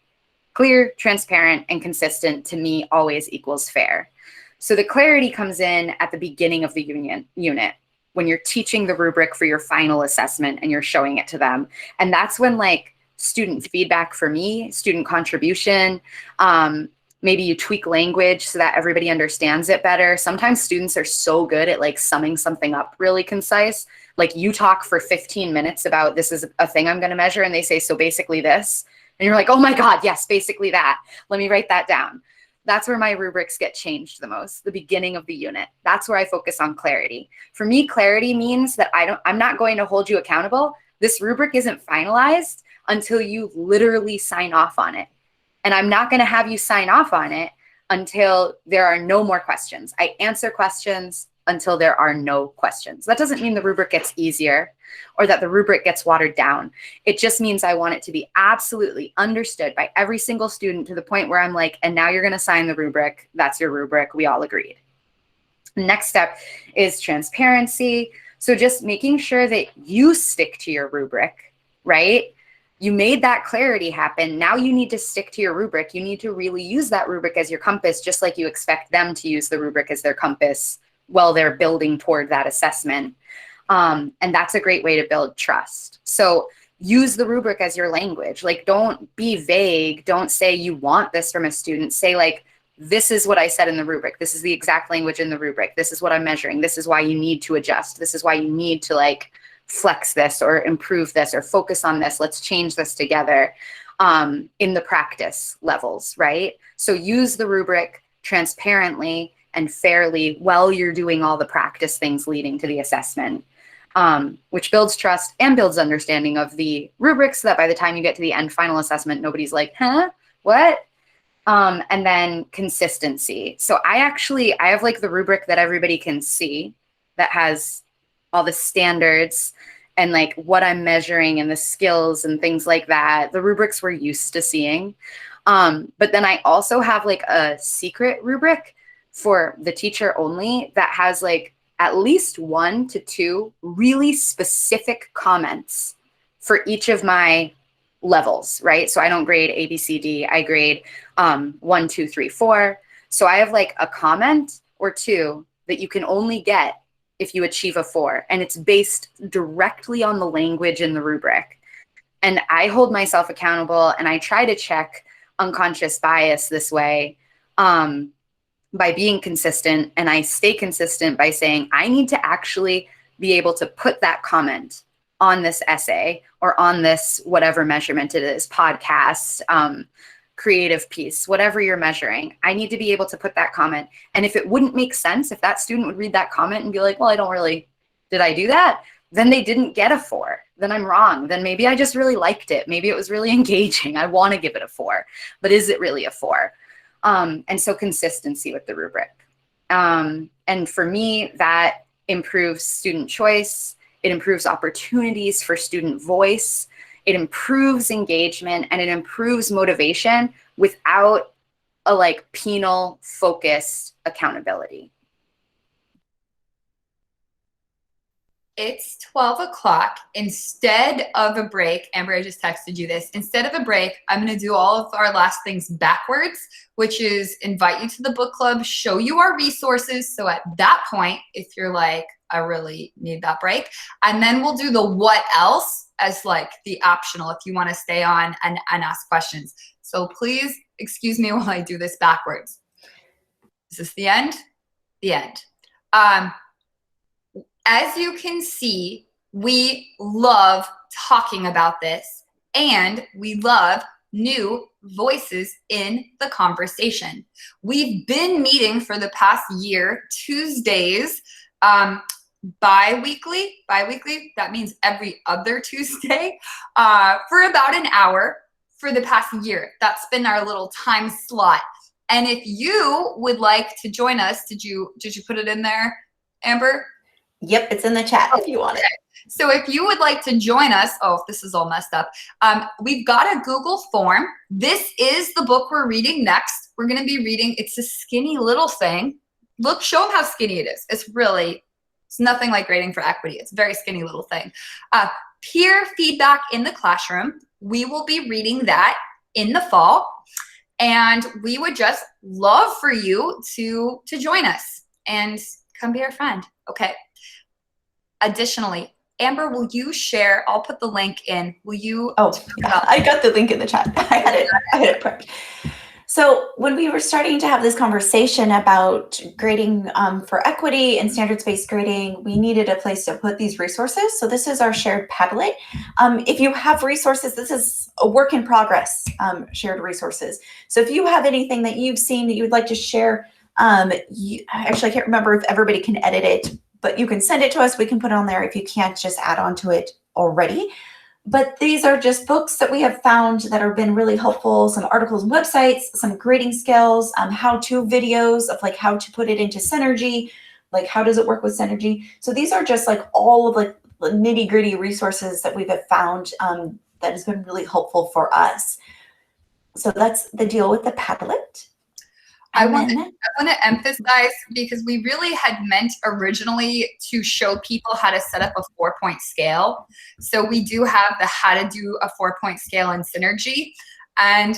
Clear, transparent, and consistent to me always equals fair. So the clarity comes in at the beginning of the unit when you're teaching the rubric for your final assessment and you're showing it to them. And that's when like student feedback for me, student contribution, maybe you tweak language so that everybody understands it better. Sometimes students are so good at like summing something up really concise. Like you talk for 15 minutes about this is a thing I'm going to measure. And they say, so basically this. And you're like, oh my God, yes, basically that. Let me write that down. That's where my rubrics get changed the most, the beginning of the unit. That's where I focus on clarity. For me, clarity means that I'm not going to hold you accountable. This rubric isn't finalized until you literally sign off on it. And I'm not going to have you sign off on it until there are no more questions. I answer questions until there are no questions. That doesn't mean the rubric gets easier or that the rubric gets watered down. It just means I want it to be absolutely understood by every single student to the point where I'm like, and now you're going to sign the rubric. That's your rubric. We all agreed. Next step is transparency. So just making sure that you stick to your rubric, right? You made that clarity happen. Now you need to stick to your rubric. You need to really use that rubric as your compass, just like you expect them to use the rubric as their compass while they're building toward that assessment. And that's a great way to build trust. So use the rubric as your language. Like, don't be vague. Don't say you want this from a student. Say like, this is what I said in the rubric. This is the exact language in the rubric. This is what I'm measuring. This is why you need to adjust. This is why you need to like flex this or improve this or focus on this. Let's change this together in the practice levels, right? So use the rubric transparently and fairly while you're doing all the practice things leading to the assessment, which builds trust and builds understanding of the rubric so that by the time you get to the end final assessment, nobody's like, huh, what? And then consistency. So I have like the rubric that everybody can see that has all the standards and like what I'm measuring and the skills and things like that. The rubrics we're used to seeing. But then I also have like a secret rubric for the teacher only that has like at least 1 to 2 really specific comments for each of my levels, right? So I don't grade A, B, C, D. I grade 1, 2, 3, 4. So I have like a comment or 2 that you can only get if you achieve a 4. And it's based directly on the language in the rubric. And I hold myself accountable, and I try to check unconscious bias this way by being consistent. And I stay consistent by saying, I need to actually be able to put that comment on this essay or on this whatever measurement it is, podcast, creative piece, whatever you're measuring. I need to be able to put that comment. And if it wouldn't make sense, if that student would read that comment and be like, well, did I do that? Then they didn't get a 4. Then I'm wrong. Then maybe I just really liked it. Maybe it was really engaging. I want to give it a 4, but is it really a 4? And so consistency with the rubric. And for me, that improves student choice. It improves opportunities for student voice. It improves engagement, and it improves motivation without a like penal focused accountability. It's 12 o'clock. Instead of a break, Amber, I just texted you this. Instead of a break, I'm going to do all of our last things backwards, which is invite you to the book club, show you our resources. So at that point, if you're like, I really need that break. And then we'll do the what else as like the optional if you want to stay on and ask questions. So please excuse me while I do this backwards. Is this the end? The end. As you can see, we love talking about this, and we love new voices in the conversation. We've been meeting for the past year, Tuesdays, bi-weekly, that means every other Tuesday, for about an hour for the past year. That's been our little time slot. And if you would like to join us, did you put it in there, Amber? Yep, it's in the chat if you want it. So if you would like to join us, oh, this is all messed up. We've got a Google form. This is the book we're reading next. We're going to be reading, it's a skinny little thing. Look, show them how skinny it is. It's nothing like grading for equity. It's a very skinny little thing. Peer feedback in the classroom. We will be reading that in the fall. And we would just love for you to join us and come be our friend. Okay. Additionally, Amber, will you share? I'll put the link in. Will you? Oh, yeah, I got the link in the chat. I had it prepped. So when we were starting to have this conversation about grading for equity and standards-based grading, we needed a place to put these resources. So this is our shared Padlet. If you have resources, this is a work in progress, shared resources. So if you have anything that you've seen that you would like to share, actually, I can't remember if everybody can edit it, but you can send it to us. We can put it on there. If you can't, just add on to it already. But these are just books that we have found that have been really helpful, some articles and websites, some grading skills, how-to videos of like how to put it into Synergy, like how does it work with Synergy. So these are just like all of like the nitty-gritty resources that we've found that has been really helpful for us. So that's the deal with the Padlet. I want to emphasize, because we really had meant originally to show people how to set up a 4-point scale. So we do have the how to do a 4-point scale in Synergy. And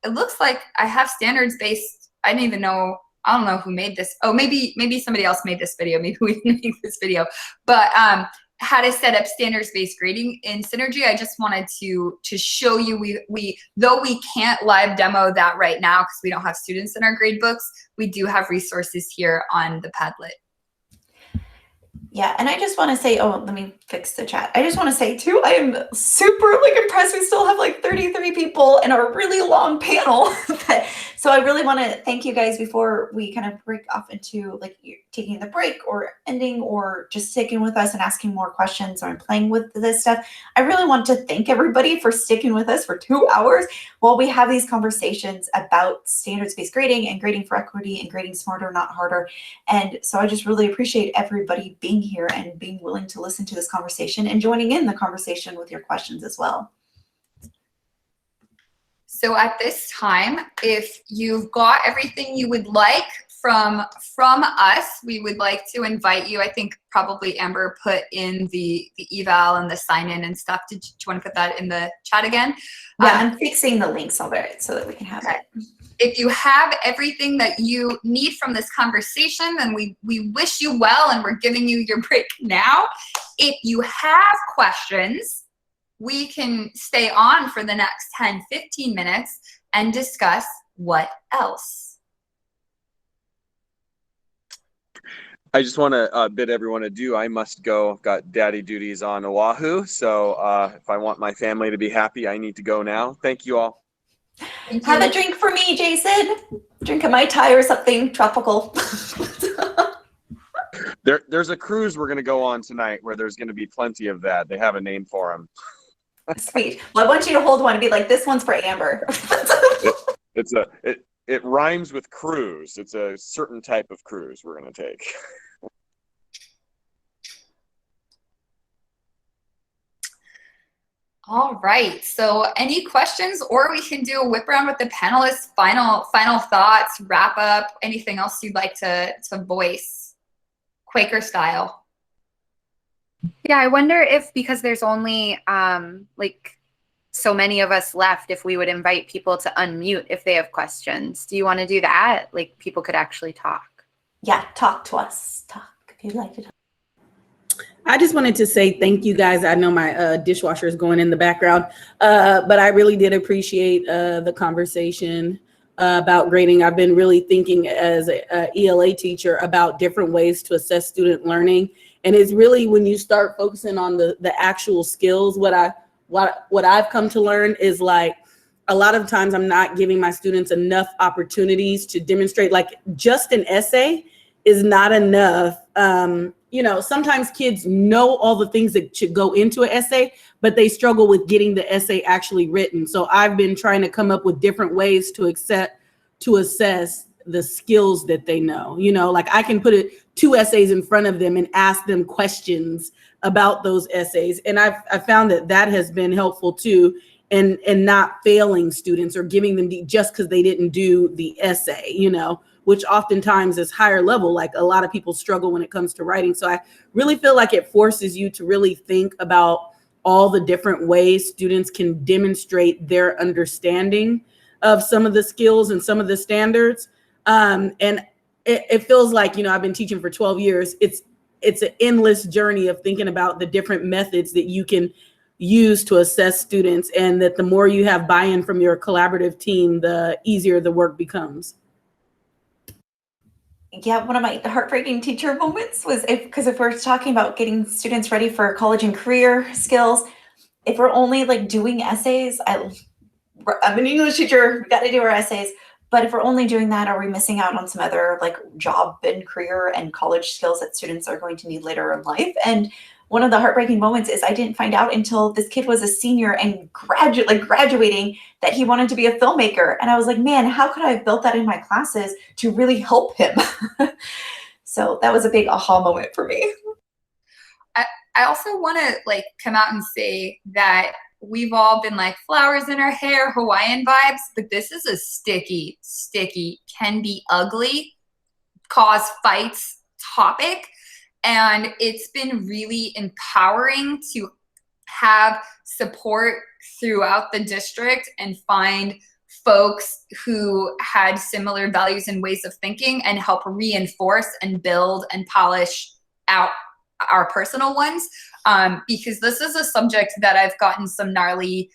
it looks like I have standards-based. I don't know who made this. Oh, maybe somebody else made this video. Maybe we didn't make this video. But how to set up standards-based grading in Synergy. I just wanted to show you, we though we can't live demo that right now because we don't have students in our grade books, we do have resources here on the Padlet. Yeah, and I just want to say, oh, let me fix the chat. I just want to say too, I am super like impressed. We still have like 33 people in our really long panel. So I really want to thank you guys before we kind of break off into like taking the break or ending or just sticking with us and asking more questions or playing with this stuff. I really want to thank everybody for sticking with us for 2 hours while we have these conversations about standards-based grading and grading for equity and grading smarter, not harder. And so I just really appreciate everybody being here and being willing to listen to this conversation and joining in the conversation with your questions as well. So at this time, if you've got everything you would like from us, we would like to invite you. I think probably Amber put in the eval and the sign in and stuff. Do you want to put that in the chat again? Yeah, I'm fixing the links over it so that we can have it. If you have everything that you need from this conversation, then we wish you well, and we're giving you your break now. If you have questions, we can stay on for the next 10-15 minutes and discuss what else. I just want to bid everyone adieu. I must go. I've got daddy duties on Oahu. So if I want my family to be happy, I need to go now. Thank you all. Have a drink for me, Jason. Drink a Mai Tai or something tropical. There's a cruise we're going to go on tonight where there's going to be plenty of that. They have a name for them. Sweet. Well, I want you to hold one and be like, this one's for Amber. It rhymes with cruise. It's a certain type of cruise we're going to take. All right. So any questions, or we can do a whip around with the panelists, final thoughts, wrap up, anything else you'd like to voice, Quaker style. Yeah, I wonder if, because there's only like so many of us left, if we would invite people to unmute if they have questions. Do you want to do that? Like, people could actually talk. Yeah, talk to us. Talk if you'd like to talk. I just wanted to say thank you guys. I know my dishwasher is going in the background, but I really did appreciate the conversation about grading. I've been really thinking as a ELA teacher about different ways to assess student learning. And it's really when you start focusing on the actual skills, what I've come to learn is, like, a lot of times I'm not giving my students enough opportunities to demonstrate. Like, just an essay is not enough. Sometimes kids know all the things that should go into an essay, but they struggle with getting the essay actually written. So I've been trying to come up with different ways to assess the skills that they know. Like, I can put 2 essays in front of them and ask them questions about those essays. And I've found that has been helpful too, and not failing students or giving them just because they didn't do the essay, which oftentimes is higher level. Like, a lot of people struggle when it comes to writing. So I really feel like it forces you to really think about all the different ways students can demonstrate their understanding of some of the skills and some of the standards. And it feels like, I've been teaching for 12 years. It's an endless journey of thinking about the different methods that you can use to assess students, and that the more you have buy-in from your collaborative team, the easier the work becomes. Yeah, one of my heartbreaking teacher moments was if we're talking about getting students ready for college and career skills, if we're only like doing essays, I'm an English teacher, we got to do our essays. But if we're only doing that, are we missing out on some other like job and career and college skills that students are going to need later in life? And one of the heartbreaking moments is I didn't find out until this kid was a senior and graduating that he wanted to be a filmmaker. And I was like, man, how could I have built that in my classes to really help him? So that was a big aha moment for me. I also want to come out and say that we've all been like flowers in our hair, Hawaiian vibes, but this is a sticky, can be ugly, cause fights topic. And it's been really empowering to have support throughout the district and find folks who had similar values and ways of thinking, and help reinforce and build and polish out our personal ones. Because this is a subject that I've gotten some gnarly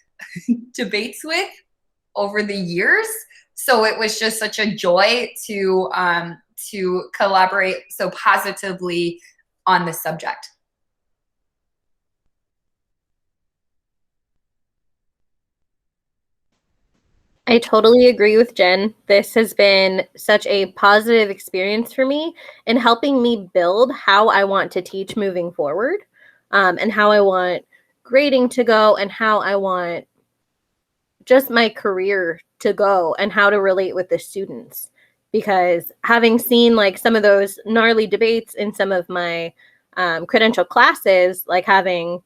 debates with over the years. So it was just such a joy to collaborate so positively on this subject. I totally agree with Jen. This has been such a positive experience for me in helping me build how I want to teach moving forward, and how I want grading to go, and how I want just my career to go, and how to relate with the students. Because having seen like some of those gnarly debates in some of my credential classes, like having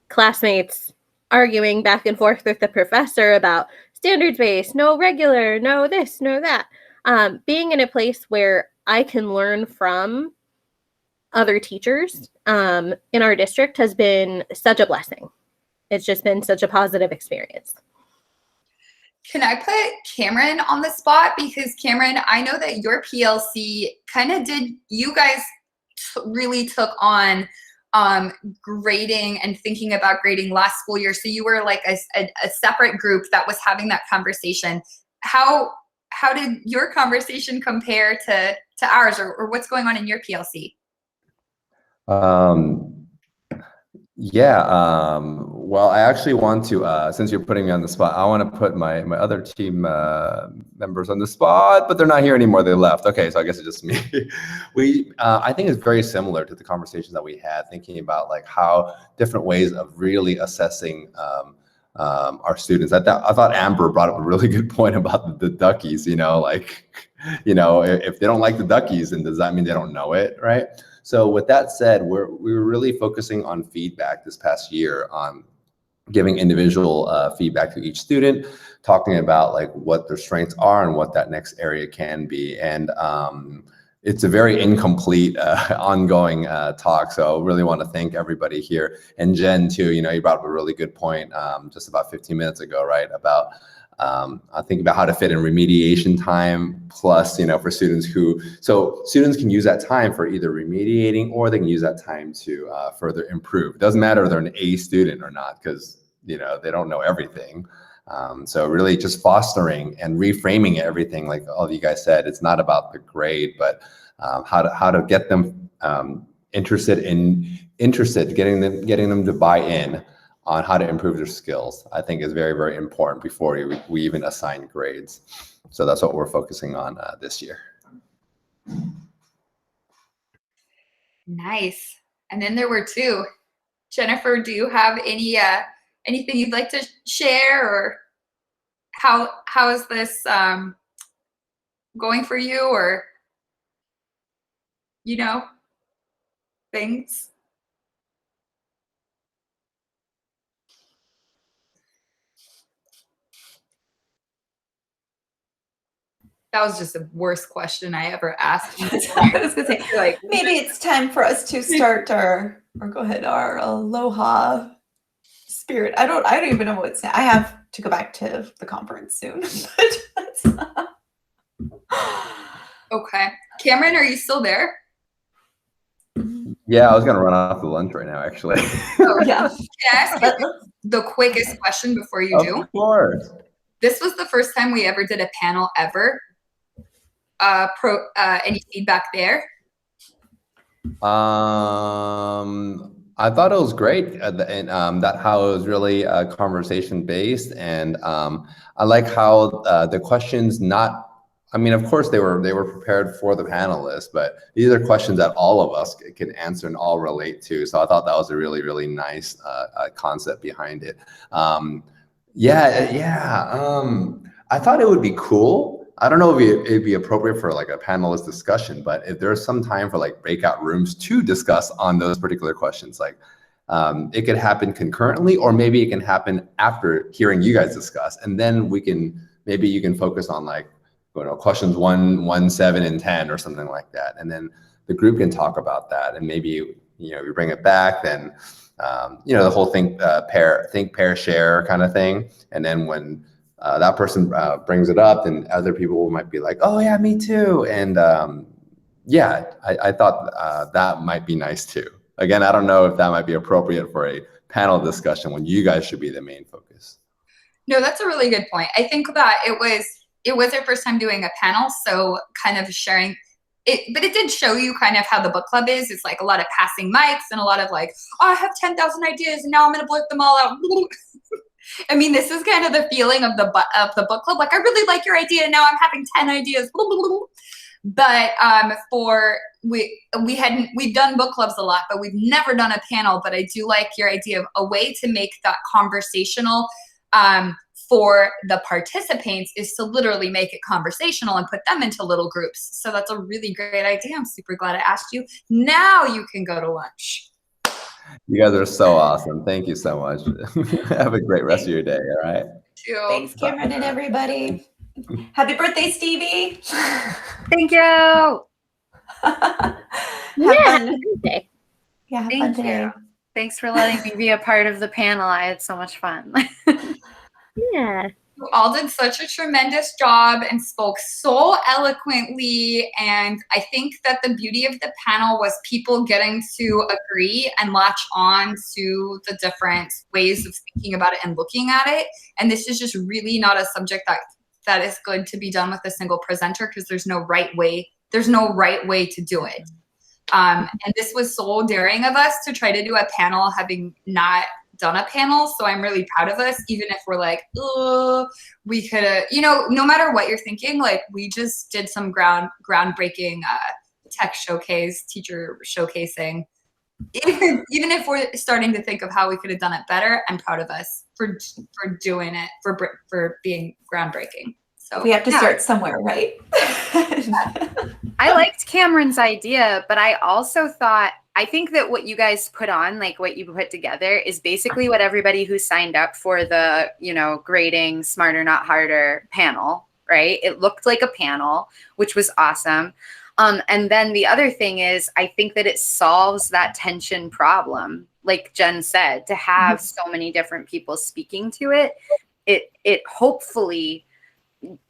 classmates arguing back and forth with the professor about standards-based, no regular, no this, no that. Being in a place where I can learn from other teachers in our district has been such a blessing. It's just been such a positive experience. Can I put Cameron on the spot? Because Cameron, I know that your PLC kind of you guys really took on grading and thinking about grading last school year. So you were like a separate group that was having that conversation. How did your conversation compare to ours, or what's going on in your PLC? Well, I actually want to, since you're putting me on the spot, I want to put my other team members on the spot, but they're not here anymore. They left. Okay, so I guess it's just me. I think it's very similar to the conversations that we had, thinking about like how different ways of really assessing our students. I thought Amber brought up a really good point about the duckies. If they don't like the duckies, then does that mean they don't know it, right? So with that said, we were really focusing on feedback this past year, on giving individual feedback to each student, talking about like what their strengths are and what that next area can be. And it's a very incomplete ongoing talk. So really want to thank everybody here. And Jen too, you brought up a really good point just about 15 minutes ago, right? About I think about how to fit in remediation time plus, for students students can use that time for either remediating, or they can use that time to further improve. It doesn't matter if they're an A student or not, because, they don't know everything. So really just fostering and reframing everything, like all of you guys said, it's not about the grade, but how to get them interested, getting them to buy in on how to improve their skills, I think is very, very important before we even assign grades. So that's what we're focusing on this year. Nice. And then there were two. Jennifer, do you have anything you'd like to share, or how is this going for you, or things? That was just the worst question I ever asked. I was gonna say, maybe it's time for us to start our aloha spirit. I don't even know what to say. I have to go back to the conference soon. Okay. Cameron, are you still there? Yeah, I was gonna run off to lunch right now, actually. Oh, yeah. Can I ask you the quickest question before you do? Of course. This was the first time we ever did a panel ever. Any feedback there? I thought it was great, and that how it was really conversation based, and I like how the questions of course they were prepared for the panelists, but these are questions that all of us can answer and all relate to. So I thought that was a really, really nice concept behind it. I thought it would be cool. I don't know if it'd be appropriate for like a panelist discussion, but if there's some time for like breakout rooms to discuss on those particular questions, like it could happen concurrently, or maybe it can happen after hearing you guys discuss, and then maybe you can focus on like questions 1, 7, and 10 or something like that, and then the group can talk about that, and maybe we bring it back, then the whole think pair share kind of thing, and then when that person brings it up, and other people might be like, oh yeah, me too. And I thought that might be nice too. Again, I don't know if that might be appropriate for a panel discussion when you guys should be the main focus. No, that's a really good point. I think that it was our first time doing a panel, so kind of sharing it, but it did show you kind of how the book club is. It's like a lot of passing mics and a lot of like, oh, I have 10,000 ideas and now I'm going to blurt them all out. I mean, this is kind of the feeling of the book club. Like, I really like your idea. Now I'm having 10 ideas. But we've done book clubs a lot, but we've never done a panel. But I do like your idea of a way to make that conversational for the participants is to literally make it conversational and put them into little groups. So that's a really great idea. I'm super glad I asked you. Now you can go to lunch. You guys are so awesome. Thank you so much. Have a great rest of your day. All right. Thanks, Cameron and everybody. Happy birthday, Stevie. Thank you. Have Happy fun. birthday. Yeah, have fun Thank today. you. Thanks for letting me be a part of the panel. I had so much fun. Yeah. You all did such a tremendous job and spoke so eloquently. And I think that the beauty of the panel was people getting to agree and latch on to the different ways of thinking about it and looking at it. And this is just really not a subject that is good to be done with a single presenter, because there's no right way. There's no right way to do it. And this was so daring of us to try to do a panel having not done a panel. So I'm really proud of us, even if we're like, oh, we could have, you know, no matter what you're thinking, like we just did some groundbreaking tech showcase, teacher showcasing. Even if we're starting to think of how we could have done it better, I'm proud of us for doing it, for being groundbreaking. So We have to start somewhere, right? I liked Cameron's idea, but I also thought, I think that what you guys put on, like what you put together, is basically what everybody who signed up for the, you know, grading Smarter Not Harder panel, right? It looked like a panel, which was awesome. And then the other thing is, I think that it solves that tension problem. Like Jen said, to have so many different people speaking to it, it hopefully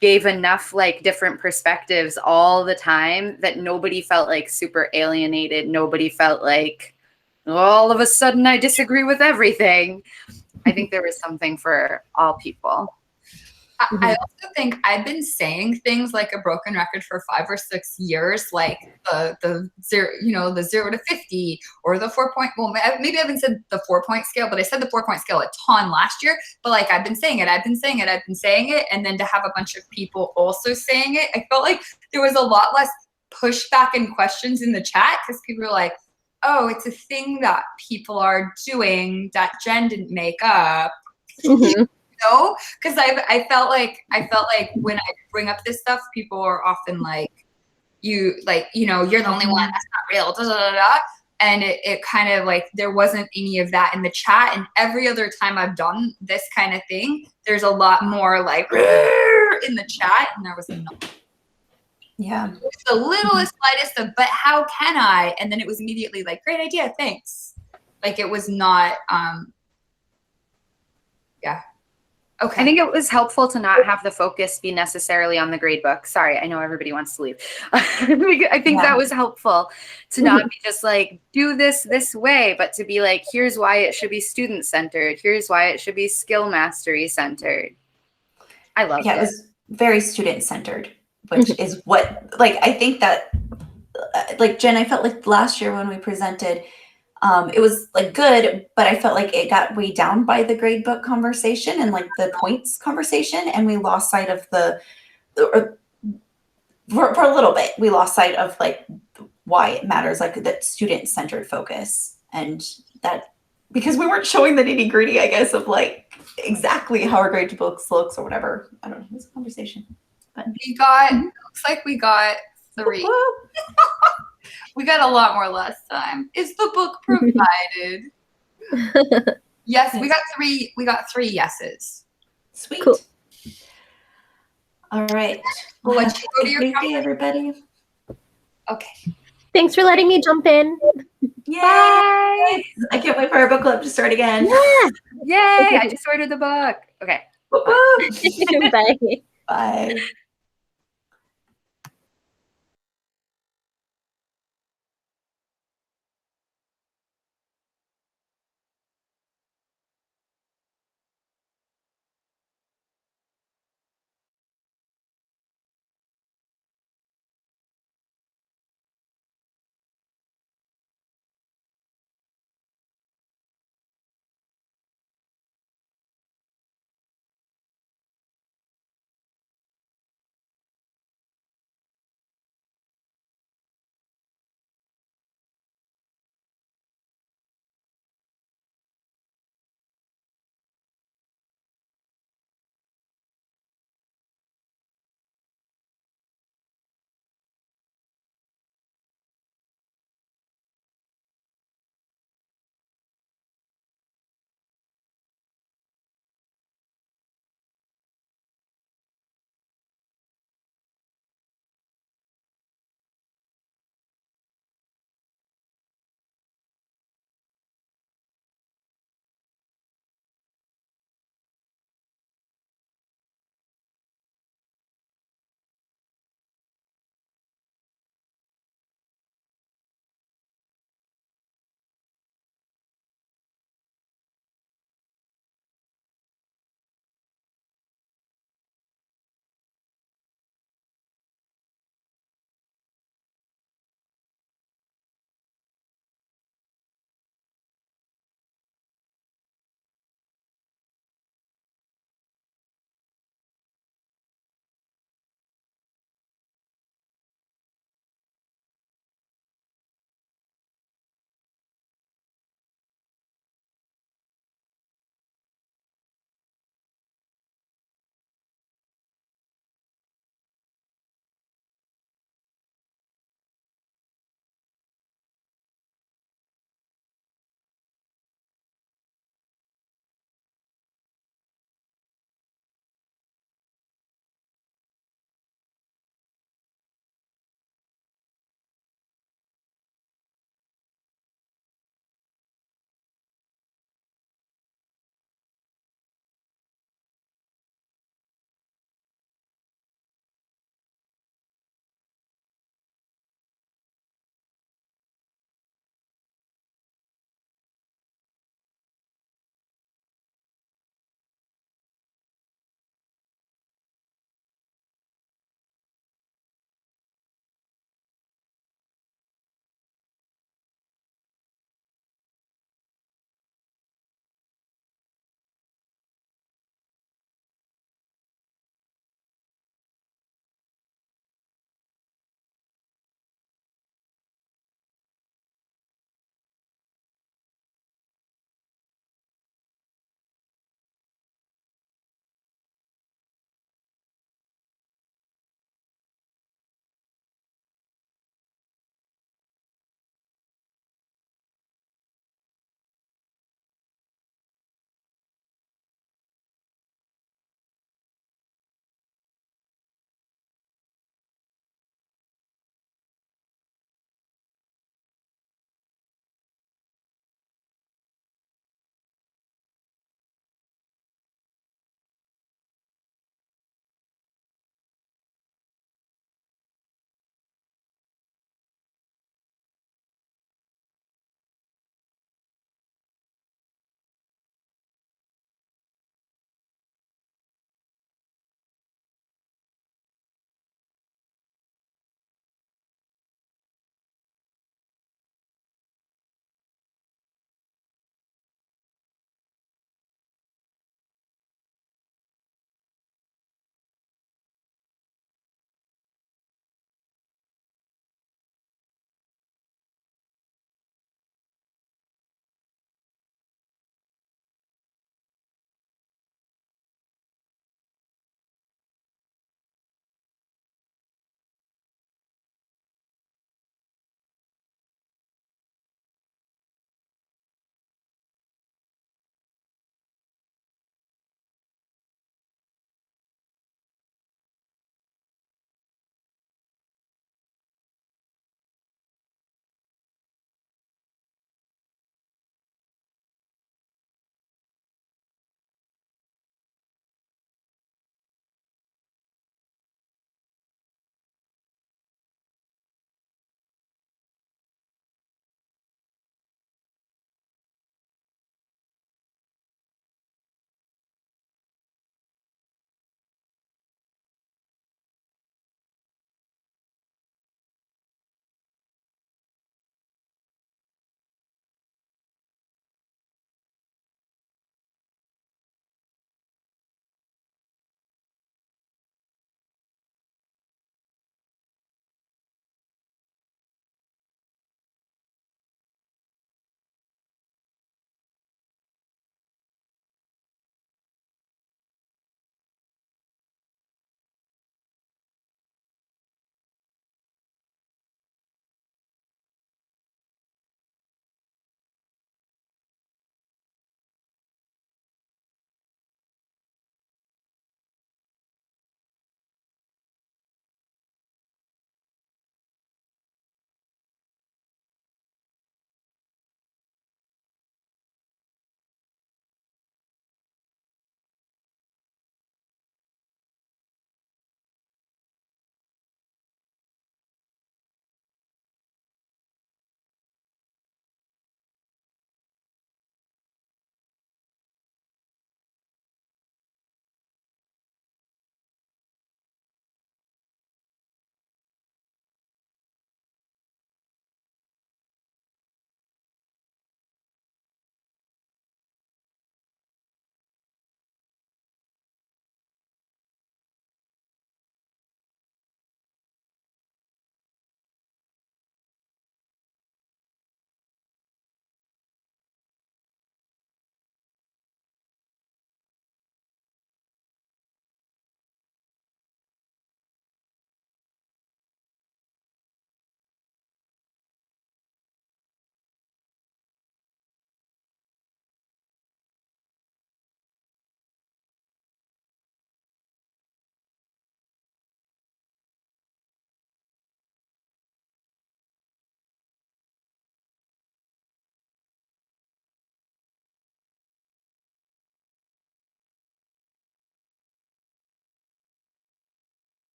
gave enough like different perspectives all the time that nobody felt like super alienated. Nobody felt like, all of a sudden I disagree with everything. I think there was something for all people. I also think I've been saying things like a broken record for 5 or 6 years, like the 0 to 50 or the 4-point. Well, maybe I haven't said the 4-point scale, but I said the 4-point scale a ton last year. But like I've been saying it, and then to have a bunch of people also saying it, I felt like there was a lot less pushback and questions in the chat, because people were like, "Oh, it's a thing that people are doing that Jen didn't make up." No, because I felt like when I bring up this stuff, people are often like, you're the only one, that's not real, da, da, da, da. And it kind of like, there wasn't any of that in the chat. And every other time I've done this kind of thing, there's a lot more like in the chat, and there was none. Yeah. The littlest, slightest of, but how can I? And then it was immediately like, great idea, thanks. Like it was not, yeah. Okay. I think it was helpful to not have the focus be necessarily on the grade book. Sorry, I know everybody wants to leave. I think that was helpful to not be just like, do this way, but to be like, here's why it should be student-centered. Here's why it should be skill mastery-centered. I love it. Yeah, it was very student-centered, which is what, like, I think that, like, Jen, I felt like last year when we presented, it was like good, but I felt like it got weighed down by the grade book conversation and like the points conversation, and we lost sight of for a little bit, we lost sight of like why it matters, like that student-centered focus, and that because we weren't showing the nitty-gritty, I guess, of like exactly how our grade books looks or whatever. I don't know, it was a conversation. But looks like we got 3. We got a lot more last time. Is the book provided? Yes, we got 3. We got 3 yeses. Sweet. Cool. All right. We'll let you go to your great day, everybody. Okay. Thanks for letting me jump in. Yay! I can't wait for our book club to start again. Yeah. Yay! I just ordered the book. Okay. Whoop, whoop. Bye. Bye.